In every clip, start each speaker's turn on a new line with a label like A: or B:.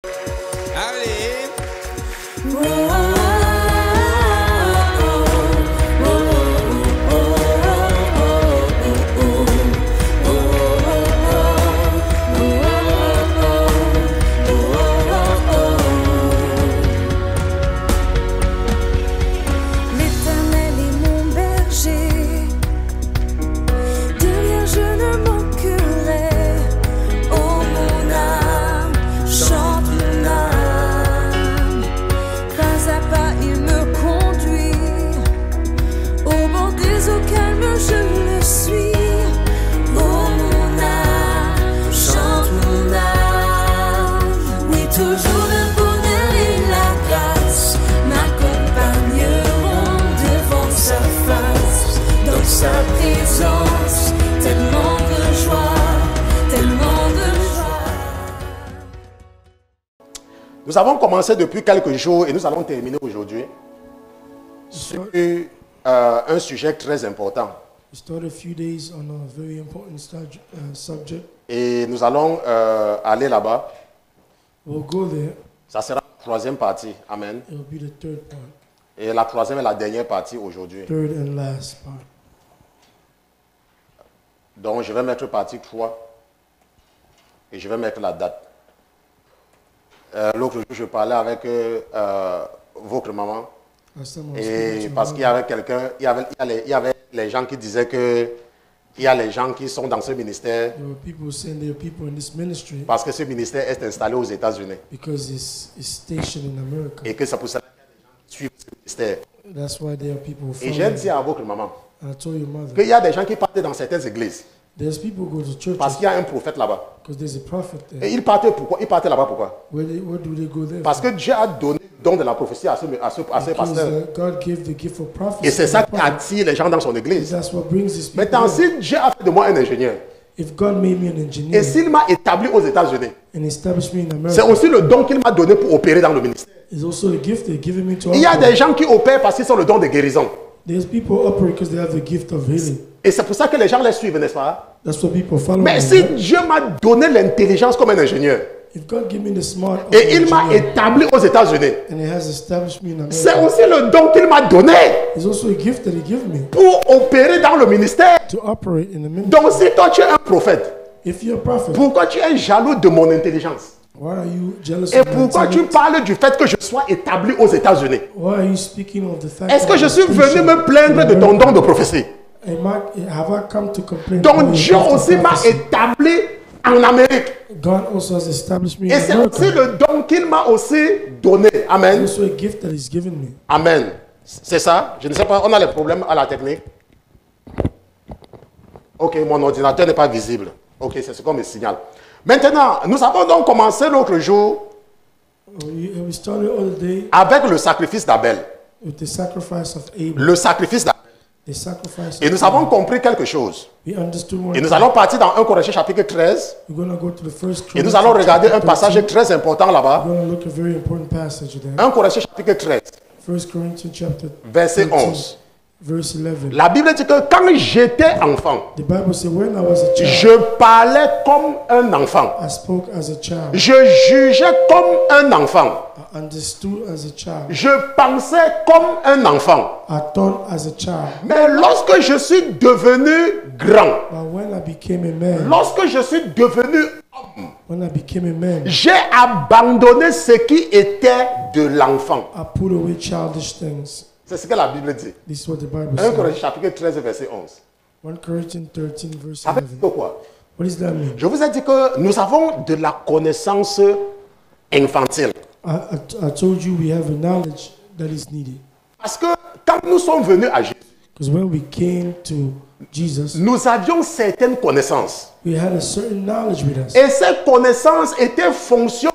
A: Allez.
B: Nous avons commencé depuis quelques jours et nous allons terminer aujourd'hui sur un sujet très important. Et nous allons aller là-bas. Ça sera la troisième partie. Amen. Et la troisième et la dernière partie aujourd'hui. Donc je vais mettre partie 3 et je vais mettre la date. L'autre jour, je parlais avec votre maman. Et parce qu'il y avait quelqu'un, il y avait les gens qui disaient que il y a les gens qui sont dans ce ministère parce que ce ministère est installé aux États-Unis. Et que c'est pour ça qu'il y a des gens qui suivent ce ministère. Et j'ai dit à votre maman qu'il y a des gens qui partent dans certaines églises. Parce qu'il y a un prophète là-bas. Et ils partaient pourquoi? Ils partaient là-bas pourquoi? Parce que Dieu a donné le don de la prophétie à ce pasteur. Et c'est ça qui attire les gens dans son église. Maintenant, si Dieu a fait de moi un ingénieur, et s'il m'a établi aux États-Unis, c'est aussi le don qu'il m'a donné pour opérer dans le ministère. Il y a des gens qui opèrent parce qu'ils ont le don de guérison. Et c'est pour ça que les gens les suivent, n'est-ce pas? Mais si Dieu m'a donné l'intelligence comme un ingénieur, et il m'a établi aux États-Unis, c'est aussi le don qu'il m'a donné pour opérer dans le ministère. Donc si toi tu es un prophète, pourquoi tu es jaloux de mon intelligence? Et pourquoi tu parles du fait que je sois établi aux États-Unis? Est-ce que je suis venu me plaindre de ton don de prophétie? Donc Dieu aussi m'a établi en Amérique. Et c'est aussi le don qu'il m'a aussi donné. Amen. Amen. C'est ça? Je ne sais pas, on a les problèmes à la technique. Ok, mon ordinateur n'est pas visible. Ok, c'est ce qu'on me signale. Maintenant, nous avons donc commencé l'autre jour avec le sacrifice d'Abel. Le sacrifice d'Abel. Et nous avons compris quelque chose. Et nous allons partir dans 1 Corinthiens chapitre 13. Et nous allons regarder un passage très important là-bas. 1 Corinthiens chapitre 13. Verset 11. La Bible dit que quand j'étais enfant, je parlais comme un enfant. Je jugeais comme un enfant. Je pensais comme un enfant. Mais lorsque je suis devenu grand, lorsque je suis devenu homme, j'ai abandonné ce qui était de l'enfant. C'est ce que la Bible dit. 1 Corinthiens chapitre 13 verset 11. Ça veut dire quoi? Je vous ai dit que nous avons de la connaissance infantile. Parce que quand nous sommes venus à Jésus, nous avions certaines connaissances. Et ces connaissances étaient fonction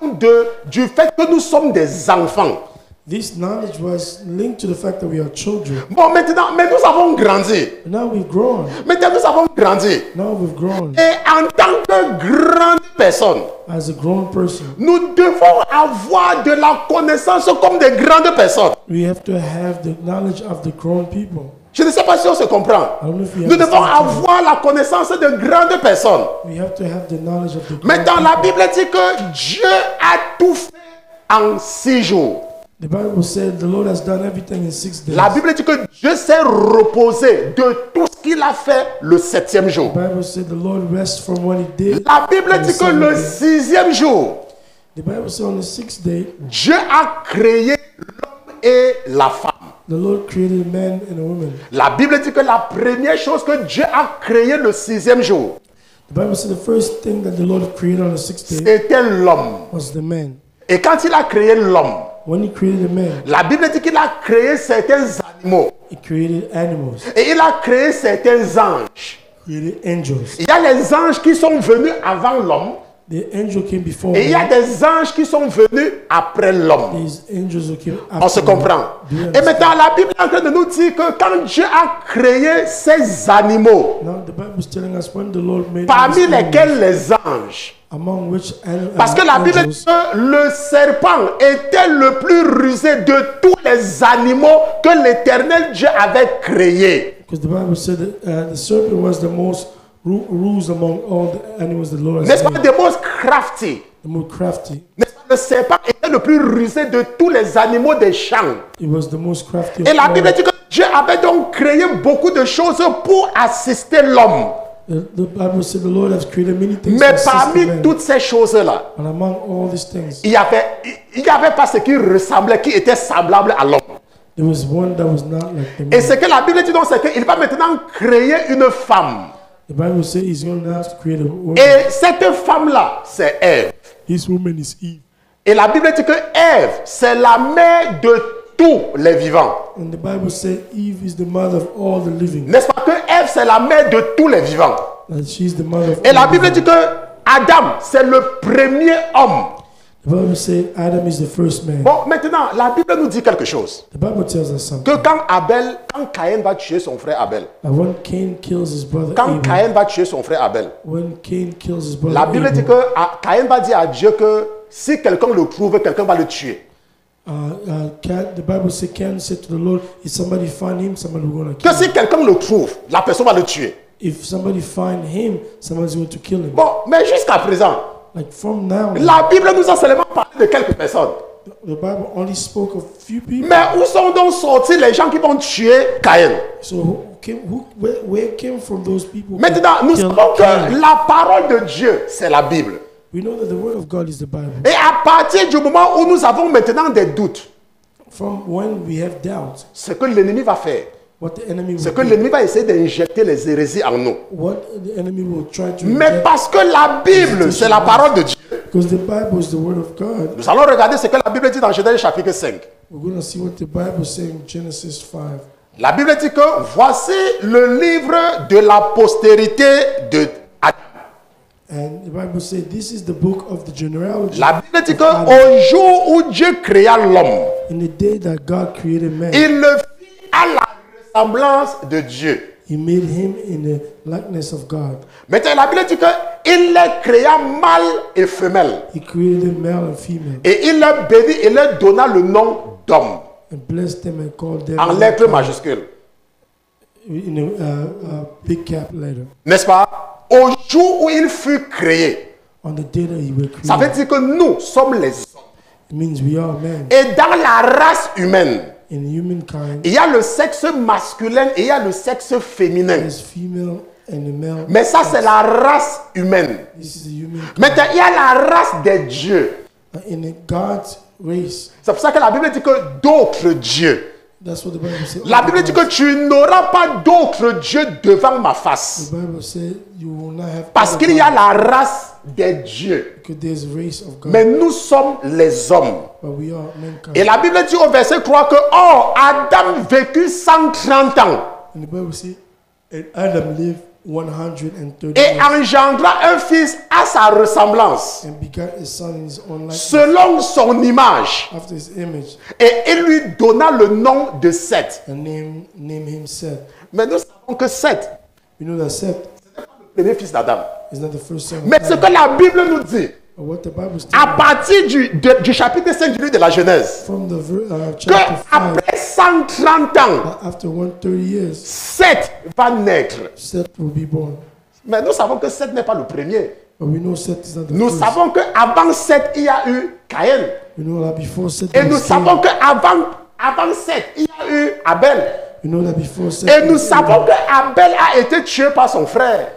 B: du fait que nous sommes des enfants.
C: This knowledge was linked to the fact that we are children.
B: Bon, maintenant, mais nous avons grandi.
C: Now we've grown.
B: Maintenant, nous avons grandi.
C: Now we've grown.
B: Et en tant que grande personne,
C: as a grown person,
B: nous devons avoir de la connaissance comme des grandes personnes.
C: We have to have the knowledge of the grown people.
B: Je ne sais pas si on se comprend. Nous devons avoir la connaissance de grandes personnes. Maintenant, la Bible dit que Dieu a tout fait en 6 jours.
C: The Bible said the Lord has done everything in 6 days.
B: La Bible dit que Dieu s'est reposé de tout ce qu'il a fait le 7e jour.
C: The Bible said the Lord rests from what he did.
B: La Bible dit que le 6e jour,
C: the Bible said on the 6th day,
B: Dieu a créé l'homme et la femme.
C: The Lord created a man and a woman.
B: La Bible dit que la première chose que Dieu a créé le 6e jour,
C: the Bible said the first thing that the Lord created on the 6th day,
B: c'était l'homme.
C: Was the man.
B: Et quand il a créé l'homme,
C: when he created a man,
B: la Bible dit qu'il a créé certains animaux.
C: He created animals.
B: Et il a créé certains anges.
C: Created angels.
B: Il y a les anges qui sont venus avant l'homme.
C: The angel came before
B: et il y a des anges qui sont venus après l'homme. On se comprend. Et maintenant, la Bible est en train de nous dire que quand Dieu a créé ces animaux, parmi lesquels les anges, parce que la Bible dit que le serpent était le plus rusé de tous les animaux que l'Éternel Dieu avait créés.
C: Because the Bible said that the serpent was the most rules among all the animals the Lord has
B: n'est-ce pas, the most crafty.
C: The most crafty.
B: N'est-ce pas, le serpent était le plus rusé de tous les animaux des champs.
C: It was the most crafty.
B: Et la Bible dit que Dieu avait donc créé beaucoup de choses pour assister l'homme.
C: The Bible said the Lord has created many things.
B: Mais parmi toutes ces choses-là,
C: and among all these things,
B: il y avait pas ce qui ressemblait, qui était semblable à l'homme.
C: There was one that was not like the man.
B: Et ce que la Bible dit donc, c'est qu'il va maintenant créer une femme.
C: The Bible says he's going to have to create a woman.
B: Et cette femme-là, c'est Ève.
C: This woman is Eve.
B: Et la Bible dit que Ève, c'est la mère de tous les vivants.
C: And the Bible says Eve is the mother of all the living.
B: N'est-ce pas que Ève, c'est la mère de tous les vivants?
C: And she's the mother of
B: et la Bible dit que Adam, c'est le premier homme.
C: The Bible says Adam is the first man.
B: Bon, maintenant, la Bible nous dit quelque chose.
C: The Bible tells us something.
B: Que quand Caïn va tuer son frère Abel,
C: when Cain kills his brother
B: quand Caïn va tuer son frère Abel,
C: when Cain kills his brother
B: la Bible dit que Caïn va dire à Dieu que si quelqu'un le trouve, quelqu'un va le tuer.
C: The Bible says Cain said to the Lord, if somebody find him, somebody will going to kill him.
B: Que si quelqu'un le trouve, la personne va le tuer.
C: If somebody find him, somebody's going to kill him.
B: Bon, mais jusqu'à présent,
C: like from now,
B: la Bible nous a seulement parlé de quelques personnes.
C: The Bible only spoke of few people.
B: Mais où sont donc sortis les gens qui vont tuer Caïn?
C: So where came from those people?
B: Maintenant, nous savons que la parole de Dieu, c'est la Bible.
C: We know that the word of God is the Bible.
B: Et à partir du moment où nous avons maintenant des doutes,
C: from when we have doubts,
B: ce que l'ennemi va faire, c'est que l'ennemi va essayer d'injecter les hérésies en nous. Mais parce que la Bible, c'est la parole de Dieu.
C: Because the Bible is the word of God.
B: Nous allons regarder ce que la Bible dit dans Genèse chapitre 5.
C: We're going to see what the Bible says in Genesis 5.
B: La Bible dit que voici le livre de la postérité de Adam.
C: And the Bible says this is the book of the genealogy.
B: La Bible dit qu'au jour où Dieu créa l'homme,
C: in the day that God created man,
B: il le fit à la ressemblance de Dieu.
C: He made him in the likeness of God.
B: Maintenant, la Bible dit qu'il les créa mâle et femelle.
C: He created male and female.
B: Et il les bénit et leur donna le nom d'homme.
C: And blessed them and called them
B: en lettres majuscules.
C: In a big cap letter.
B: N'est-ce pas? Au jour où il fut créé.
C: On the day that he was created.
B: Ça veut dire que nous sommes les hommes.
C: It means we are men.
B: Et dans la race humaine,
C: in humankind,
B: il y a le sexe masculin et il y a le sexe féminin.
C: Female and male.
B: Mais ça, c'est la race humaine. Maintenant, il y a la race des dieux.
C: In God's race.
B: C'est pour ça que la Bible dit que d'autres dieux.
C: That's what the Bible says.
B: La Bible dit que tu n'auras pas d'autres dieux devant ma face.
C: The Bible says you will not have.
B: Parce qu'il y a la race des dieux.
C: There's a race of God.
B: Mais nous sommes les hommes.
C: But we are mankind.
B: Et la Bible dit au verset 3 que Adam vécut 130 ans.
C: And the Bible says, and Adam lived 130
B: et engendra un fils à sa ressemblance,
C: and begat a son in his own likeness,
B: selon son image.
C: After his image.
B: Et il lui donna le nom de Seth.
C: And name him Seth.
B: Mais nous savons que Seth,
C: we know that Seth,
B: le premier fils d'Adam.
C: Is not the first son.
B: Mais ce que la Bible nous dit, À partir du chapitre 5 du livre de la Genèse, que après 130 ans, Seth va naître. Mais nous savons que Seth n'est pas le premier. Nous savons qu'avant Seth, il y a eu Caïn. Et nous savons qu'avant Seth, il y a eu Abel. Et nous savons qu'Abel a été tué par son frère.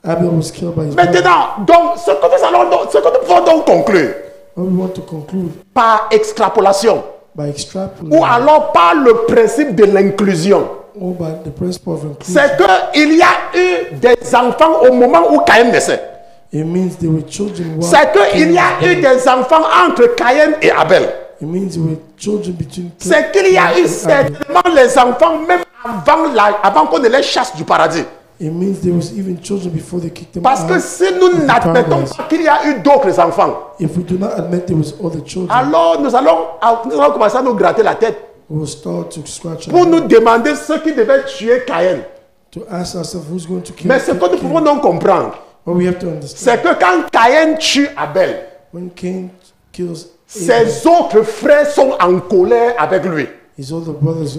B: Maintenant, donc, ce que nous pouvons donc conclure par extrapolation ou alors par le principe de l'inclusion, c'est qu'il y a eu des enfants au moment où Caïn naissait. C'est qu'il y a eu des enfants entre Caïn et Abel. C'est qu'il y a eu certainement les enfants même avant qu'on ne les chasse du paradis. Parce que si nous n'admettons pas qu'il y a eu d'autres enfants, alors nous allons commencer à nous gratter la tête pour nous demander ce qui devait tuer Caïn. Mais ce que nous pouvons donc comprendre, c'est que quand Caïn tue Abel, ses autres frères sont en colère avec lui.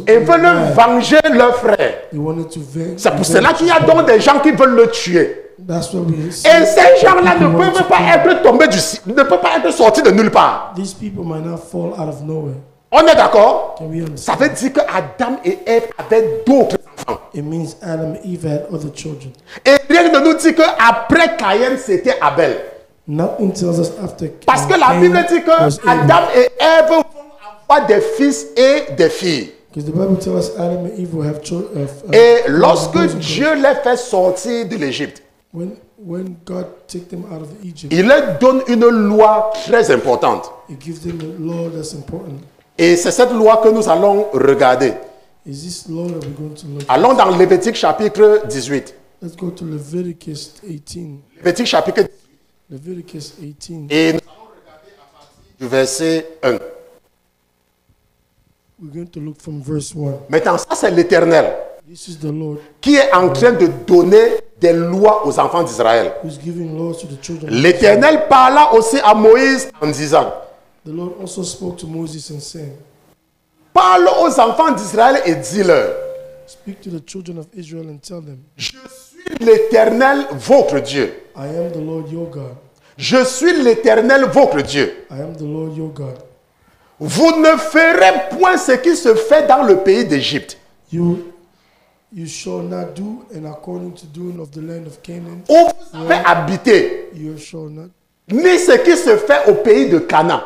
B: Et veulent venger leur frère. C'est pour cela qu'il y a donc des gens qui veulent le tuer. Et ces gens-là ne peuvent pas être tombés du ciel, ne peuvent pas être sortis de nulle part. On est d'accord? Ça veut dire que Adam et Ève avaient d'autres enfants. Et rien ne nous dit qu'après Caïn, c'était Abel. Parce que la Bible dit que Adam et Ève vont avoir des fils et des filles. Et lorsque Dieu les fait sortir de l'Égypte, il leur donne une loi très importante. Et c'est cette loi que nous allons regarder. Allons dans Lévitique chapitre 18. Lévitique chapitre 18. Et nous allons regarder à partir du verset 1. Maintenant, ça c'est l'Éternel qui est en train de donner des lois aux enfants d'Israël. L'Éternel parla aussi à Moïse en disant, parle aux enfants d'Israël et dis-leur, je suis l'Éternel votre Dieu. Je suis l'Éternel votre Dieu. Vous ne ferez point ce qui se fait dans le pays d'Égypte.
C: You shall not do, and according to doing of the land of Canaan,
B: où vous avez habité,
C: you shall not,
B: ni ce qui se fait au pays de Canaan,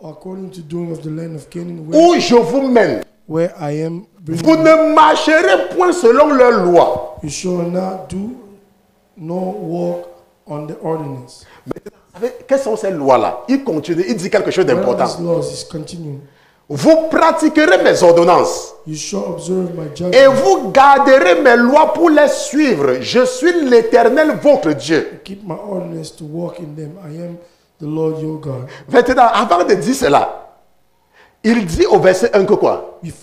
C: according to doing of the land of Canaan,
B: où je vous mène.
C: Where I am,
B: vous ne marcherez point selon leurs lois.
C: You shall not do, nor walk on the ordinance.
B: Vous savez, quelles sont ces lois-là? Il continue, il dit quelque chose d'important. Vous pratiquerez mes ordonnances. Et vous garderez mes lois pour les suivre. Je suis l'Éternel, votre Dieu. Maintenant, avant de dire cela, il dit au verset 1 que quoi? Il dit,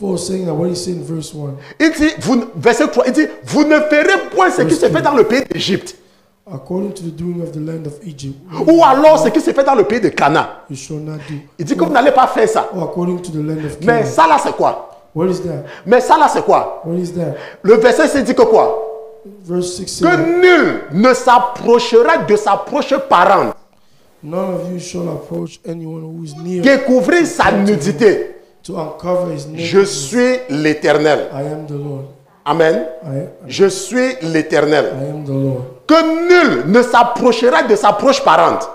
B: verset 3, il dit, vous ne ferez point ce qui se fait dans le pays d'Égypte.
C: According to the doing of the land of Egypt.
B: Ou alors ce qui se fait dans le pays de Canaan.
C: You shall not do.
B: Il dit que vous n'allez pas faire ça.
C: According to the land of
B: Mais ça là c'est quoi?
C: What is that?
B: Mais ça là c'est quoi?
C: What is that?
B: Le verset 6 dit que quoi?
C: Verse 6
B: que nul ne s'approchera de sa proche parente.
C: None of you shall approach anyone who is near.
B: Découvrir sa nudité.
C: To uncover his nakedness.
B: Je suis l'Éternel.
C: I am the Lord.
B: Amen. Je suis l'Éternel.
C: I am the Lord.
B: Que nul ne s'approchera de sa proche parente.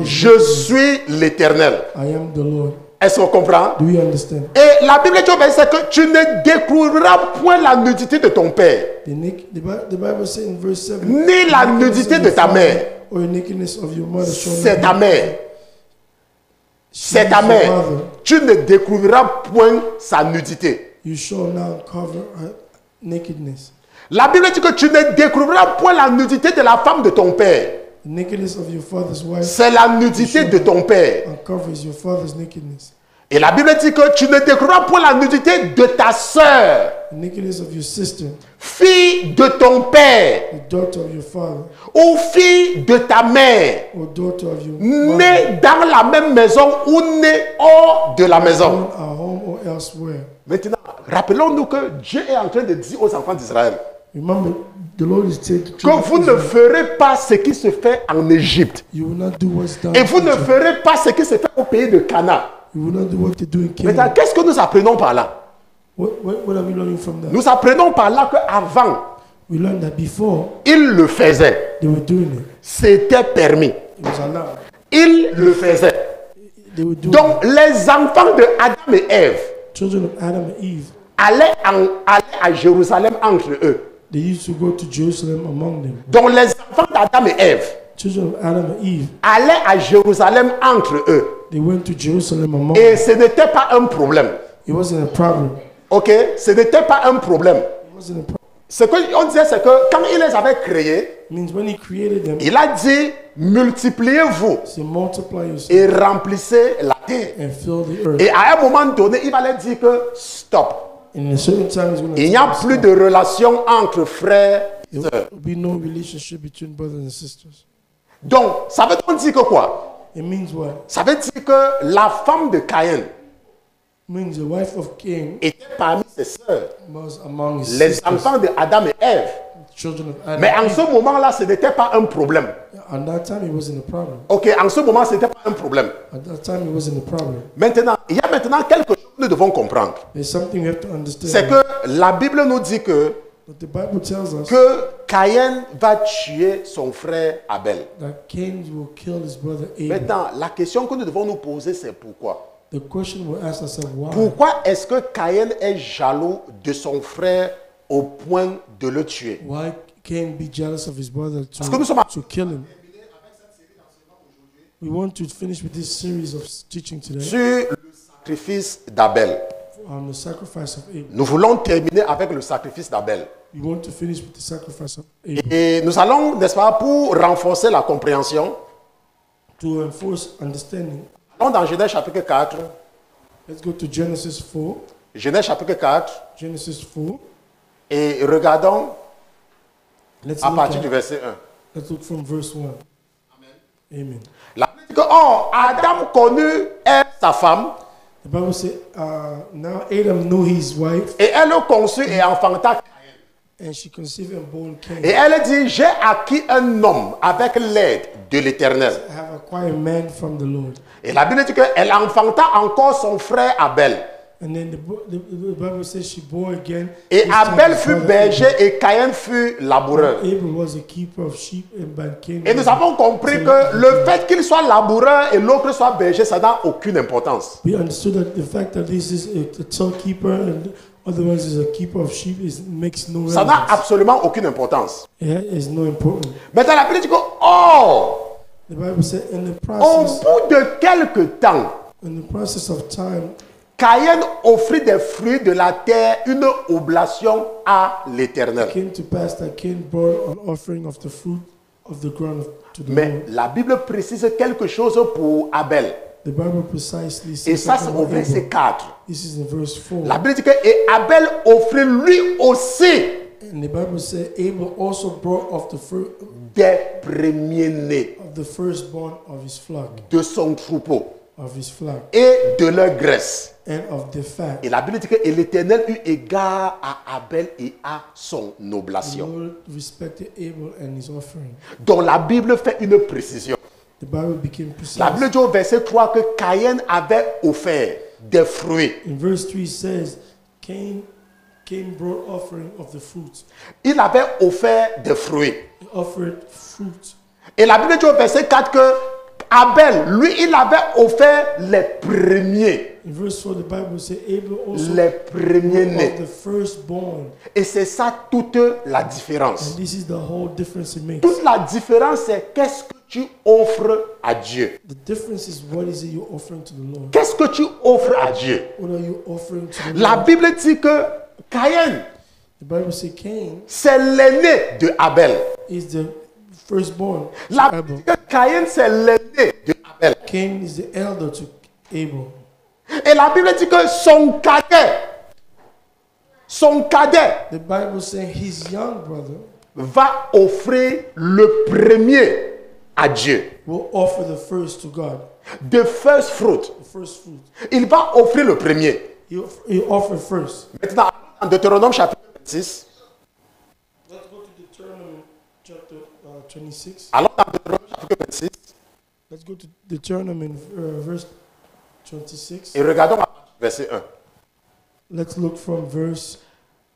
B: Je suis l'Éternel.
C: I am the Lord.
B: Est-ce qu'on comprend?
C: Do you understand?
B: Et la Bible dit que tu ne découvriras point la nudité de ton père.
C: The Bible says in verse 7,
B: ni la nudité de ta mère. C'est ta mère. C'est ta mère. Tu ne découvriras point sa nudité.
C: You shall not cover her nakedness.
B: La Bible dit que tu ne découvriras point la nudité de la femme de ton père. C'est la nudité de ton père. Et la Bible dit que tu ne découvriras point la nudité de ta sœur.
C: the nakedness of your sister,
B: fille de ton père,
C: the daughter of your father,
B: ou fille de ta mère,
C: or daughter of your
B: née dans la même maison ou née hors de la maison.
C: at home or elsewhere.
B: Maintenant, rappelons-nous que Dieu est en train de dire aux enfants d'Israël
C: Remember, the Lord is saying to
B: que vous ne ferez pas ce qui se fait en Égypte.
C: you will not do what's done.
B: Et vous ne
C: in Egypt.
B: ferez pas ce qui se fait au pays de Canaan.
C: You will not do what they do in
B: Maintenant,
C: Canaan.
B: qu'est-ce que nous apprenons par là?
C: What are we learning from that?
B: Nous apprenons par là qu'avant,
C: We learned that before
B: ils le faisaient.
C: they were doing it.
B: C'était permis.
C: It was allowed.
B: Ils le faisaient.
C: They were doing
B: Donc, les enfants de Adam et Ève
C: it. Children of Adam and Eve,
B: allaient à Jérusalem entre eux.
C: they used to go to Jerusalem among them.
B: Donc, les enfants d'Adam et Ève
C: Children of Adam and Eve,
B: allaient à Jérusalem entre eux.
C: they went to Jerusalem among
B: Et
C: them.
B: ce n'était pas un problème.
C: It wasn't a problem.
B: Ok? Ce n'était pas un problème.
C: It wasn't a problem.
B: Ce qu'on disait, c'est que quand il les avait créés,
C: It means when he created them,
B: il a dit multipliez-vous
C: he said, multiply yourself
B: et remplissez la terre.
C: and fill the earth.
B: Et à un moment donné, il va leur dire que stop.
C: And in a certain time, he's going to
B: Il n'y a plus de relation entre frères et
C: There
B: sœurs.
C: will be no relationship between brothers and sisters.
B: Donc, ça veut donc dire que quoi?
C: It means what?
B: Ça veut dire que la femme de Caïn
C: It means the wife of Cain
B: était parmi ses sœurs,
C: was among his
B: les
C: sisters,
B: enfants de Adam et Ève.
C: children of Adam.
B: Mais en ce moment-là, ce n'était pas un problème.
C: At that time, it wasn't a problem.
B: Ok, en ce moment, ce n'était pas un problème.
C: At that time, it wasn't a problem.
B: Maintenant, il y a maintenant quelque chose que nous devons comprendre.
C: There's something we have to understand.
B: C'est que la Bible nous dit que
C: But the Bible tells us
B: Caïn va tuer son frère Abel.
C: that Cain will kill his brother Abel.
B: Maintenant, la question que nous devons nous poser, c'est pourquoi?
C: The question we'll ask ourselves, why?
B: Pourquoi est-ce que Caïn est jaloux de son frère au point de le tuer?
C: Why Cain be jealous of his brother
B: Parce que nous sommes
C: to kill him? We want to finish with this series of teaching today
B: sur le sacrifice d'Abel.
C: on the sacrifice of Abel.
B: Nous voulons terminer avec le sacrifice d'Abel.
C: We want to finish with the sacrifice of Abel
B: Et nous allons, n'est-ce pas, pour renforcer la compréhension,
C: to enforce understanding.
B: allons dans Genèse chapitre 4.
C: Let's go to Genesis 4.
B: Genèse chapitre 4.
C: Genesis 4.
B: Et regardons
C: Let's
B: à
C: look,
B: partir du verset 1.
C: let's look from verse 1. Amen.
B: La Bible dit que, oh, Adam connut Ève, sa femme,
C: The Bible says, now Adam knew his wife,
B: et elle le conçut et enfanta.
C: and she conceived and bore Cain.
B: Et elle dit, j'ai acquis un homme avec l'aide de l'Éternel.
C: I have acquired a man from the Lord.
B: Et la Bible dit qu'elle enfanta encore son frère Abel.
C: And then the Bible says she bore again.
B: Et
C: This time
B: Abel
C: his
B: fut
C: brother
B: berger et Caïn fut laboureur.
C: Abel was a keeper of sheep, and by Cain
B: Et nous avons compris que le fait qu'il soit laboureur et l'autre soit berger, ça n'a aucune importance.
C: we understood that the fact that this is a toll keeper and the other one is a keeper of sheep makes no
B: Ça n'a
C: relevance.
B: absolument aucune importance.
C: It is no important.
B: Maintenant, la Bible dit que, oh,
C: The Bible said in the
B: au
C: process,
B: bout de quelque temps,
C: of time,
B: Caïn offrit des fruits de la terre, une oblation à l'Éternel.
C: it came to pass that Cain brought an offering of the fruit of the ground to the
B: Mais
C: Lord.
B: la Bible précise quelque chose pour Abel.
C: The Bible precisely
B: Et
C: says
B: ça, c'est
C: something
B: au
C: about
B: verset
C: Abel.
B: 4.
C: This is in verse 4.
B: La Bible dit que et Abel offrit lui aussi
C: And the Bible said Abel also brought of the fruit
B: des premiers-nés
C: of the firstborn of his flock,
B: de son troupeau
C: and
B: et de leur graisse.
C: of the fat.
B: Et la Bible dit que et l'Éternel eut égard à Abel et à son
C: The
B: oblation.
C: Lord respected Abel and his offering.
B: Donc la Bible fait une précision.
C: The Bible became precise.
B: La Bible dit au verset 3 que Caïn avait offert des fruits.
C: In verse 3 says, Cain brought offering of the fruit.
B: Il avait offert des fruits.
C: He offered fruit.
B: Et la Bible dit au verset 4 que Abel, lui, il avait offert les premiers.
C: In verse 4, the Bible says Abel also
B: Les premiers-nés.
C: of the firstborn.
B: Et c'est ça toute la différence.
C: And this is the whole difference it makes.
B: Toute la différence, c'est qu'est-ce que tu offres à Dieu.
C: The difference is what is it you're offering to the Lord?
B: Qu'est-ce que tu offres à Dieu?
C: What are you offering to the
B: La
C: Lord?
B: Bible dit que Caïn,
C: The Bible says Cain
B: c'est l'aîné de Abel.
C: is the firstborn to
B: La Bible
C: Abel.
B: dit que Caïn, c'est l'aîné de Abel.
C: Cain is the elder to Abel.
B: Et la Bible dit que son cadet son cadet,
C: the Bible saying his young brother
B: va offrir le premier à Dieu.
C: will offer the first to God.
B: The first fruit.
C: The first fruit.
B: Il va offrir le premier.
C: He offered first.
B: Maintenant, en Deutéronome chapitre 26.
C: Let's go to Deuteronomy chapter 26.
B: Alors, dans Deutéronome chapitre 26.
C: Let's go to Deuteronomy verse 26.
B: Et regardons verset 1.
C: Let's look from verse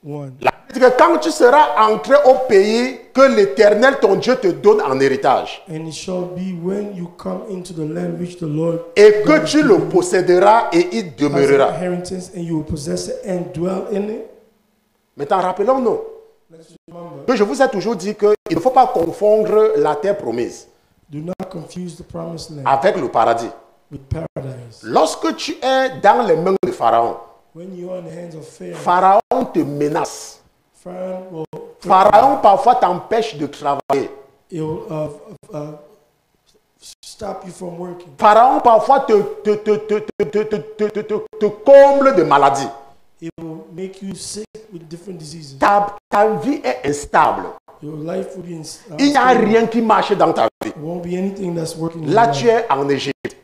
C: 1.
B: La Bible dit que quand tu seras entré au pays que l'Éternel ton Dieu te donne en héritage,
C: And it shall be when you come into the land which the Lord
B: et que tu le posséderas et y
C: as an
B: demeureras.
C: inheritance, and you will possess it and dwell in it.
B: Maintenant, rappelons-nous
C: Let's remember,
B: que je vous ai toujours dit qu'il ne faut pas confondre la terre promise
C: do not confuse the promised land
B: avec le paradis.
C: with paradise.
B: Lorsque tu es dans les mains de Pharaon,
C: When you are in the hands of Pharaoh,
B: Pharaon te menace.
C: Pharaoh will
B: Pharaon parfois t'empêche de travailler.
C: it will stop you from working.
B: Pharaon parfois te comble de maladies.
C: It will make you sick with different diseases.
B: Ta vie est instable.
C: Your life will be
B: Il n'y a rien qui marche dans ta vie.
C: There won't be anything that's working in
B: Là,
C: your
B: tu
C: life.
B: es en Égypte.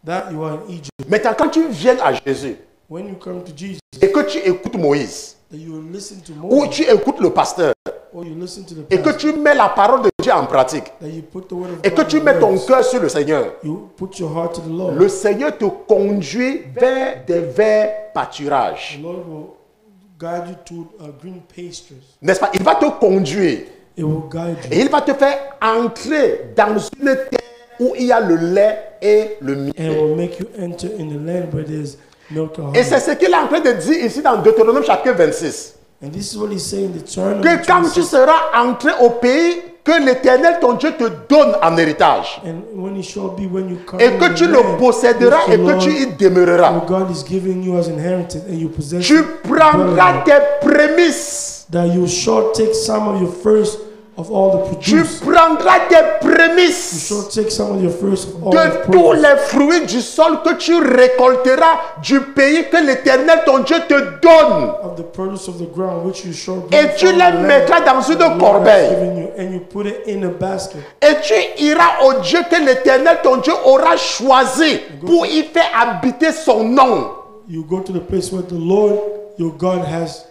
C: That you are in Egypt.
B: Maintenant, quand tu viens à Jésus
C: When you come to Jesus,
B: et que tu écoutes Moïse,
C: that you will listen to
B: ou
C: Moses,
B: tu écoutes le pasteur,
C: or you listen to the
B: et que
C: pastor,
B: tu mets la parole de Dieu en pratique,
C: that you put the word of
B: et que
C: God
B: tu
C: in
B: mets ton
C: words,
B: cœur sur le Seigneur,
C: you put your heart to the Lord.
B: le Seigneur te conduit vers des verts pâturages.
C: The Lord will guide you to green pastures.
B: N'est-ce pas? Il va te conduire
C: It will guide you.
B: et il va te faire entrer dans une terre où il y a le lait et le
C: And
B: miel.
C: will make you enter in the land where there's milk and
B: Et
C: honey.
B: c'est ce qu'il est en train de dire ici dans Deutéronome chapitre 26.
C: And this is what he's saying in Deuteronomy
B: Que quand tu
C: 26.
B: seras entré au pays que l'Éternel ton Dieu te donne en héritage,
C: And when it shall be when you come
B: et que
C: in
B: tu
C: the
B: le
C: land
B: posséderas
C: which
B: et
C: the
B: que tu
C: Lord,
B: y demeureras,
C: what God is giving you as inheritance, and you possess
B: tu
C: it,
B: prendras tes prémices.
C: that you shall take some of your first of all the
B: Tu
C: produce.
B: prendras tes
C: You
B: prémices
C: shall take some of your first of all the
B: de tous
C: produce.
B: les fruits du sol que tu récolteras du pays que l'Éternel ton Dieu te donne.
C: Of the produce of the ground which you shall bring
B: Et tu
C: from the
B: les
C: land
B: mettras dans
C: that
B: une
C: the Lord has
B: corbeille.
C: given you, and you put it in a basket.
B: Et tu iras au Dieu que l'Éternel ton Dieu aura choisi pour y faire habiter son nom.
C: You go to the place where the Lord your God has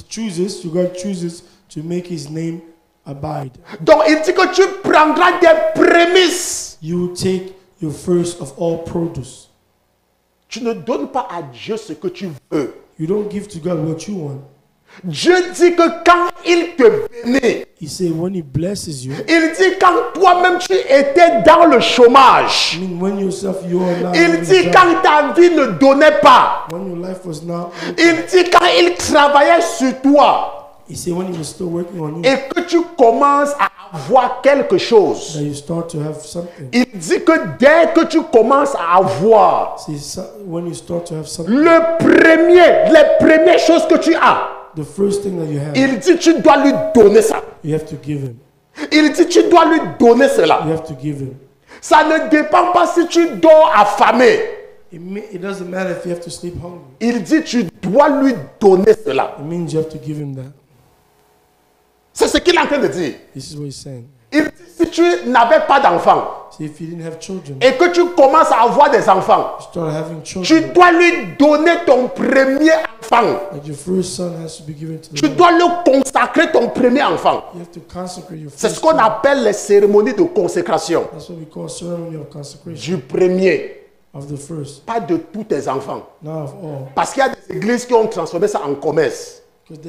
C: chooses. Your God chooses to make His name abide.
B: Donc il dit que tu prendras des prémices.
C: You take your first of all produce.
B: Tu ne donnes pas à Dieu ce que tu veux.
C: You don't give to God what you want.
B: Dieu dit que quand il te bénit,
C: He said when He blesses you,
B: il dit quand toi-même tu étais dans le chômage,
C: I mean when yourself you are not
B: il
C: having a
B: dit
C: job,
B: quand ta vie ne donnait pas,
C: when your life was not working,
B: il dit quand il travaillait sur toi
C: He said when He was still working on you,
B: et que tu commences à avoir quelque chose,
C: that you start to have something.
B: il dit que dès que tu commences à avoir
C: See, when you start to have something,
B: les premières choses que tu as,
C: the first thing that you have,
B: il dit tu dois lui donner ça.
C: you have to give Him.
B: Il dit tu dois lui donner cela.
C: You have to give Him.
B: Ça ne dépend pas si tu dors affamé.
C: It doesn't matter if you have to sleep hungry.
B: Il dit tu dois lui donner cela.
C: It means you have to give Him that.
B: C'est ce qu'il est en train de dire.
C: This is what He's saying.
B: Il dit si tu n'avais pas d'enfants
C: See, if you didn't have children,
B: et que tu commences à avoir des enfants,
C: you start having
B: tu
C: children,
B: dois lui donner ton premier enfant.
C: like your first son has to be given to the
B: Tu
C: Lord.
B: dois le consacrer ton premier enfant.
C: You have to consecrate your
B: C'est
C: first
B: ce qu'on
C: son.
B: appelle les cérémonies de consécration
C: That's what we call ceremony of consecration
B: du premier,
C: of the first,
B: pas de tous tes enfants.
C: not of all.
B: Parce qu'il y a des églises qui ont transformé ça en commerce.
C: Because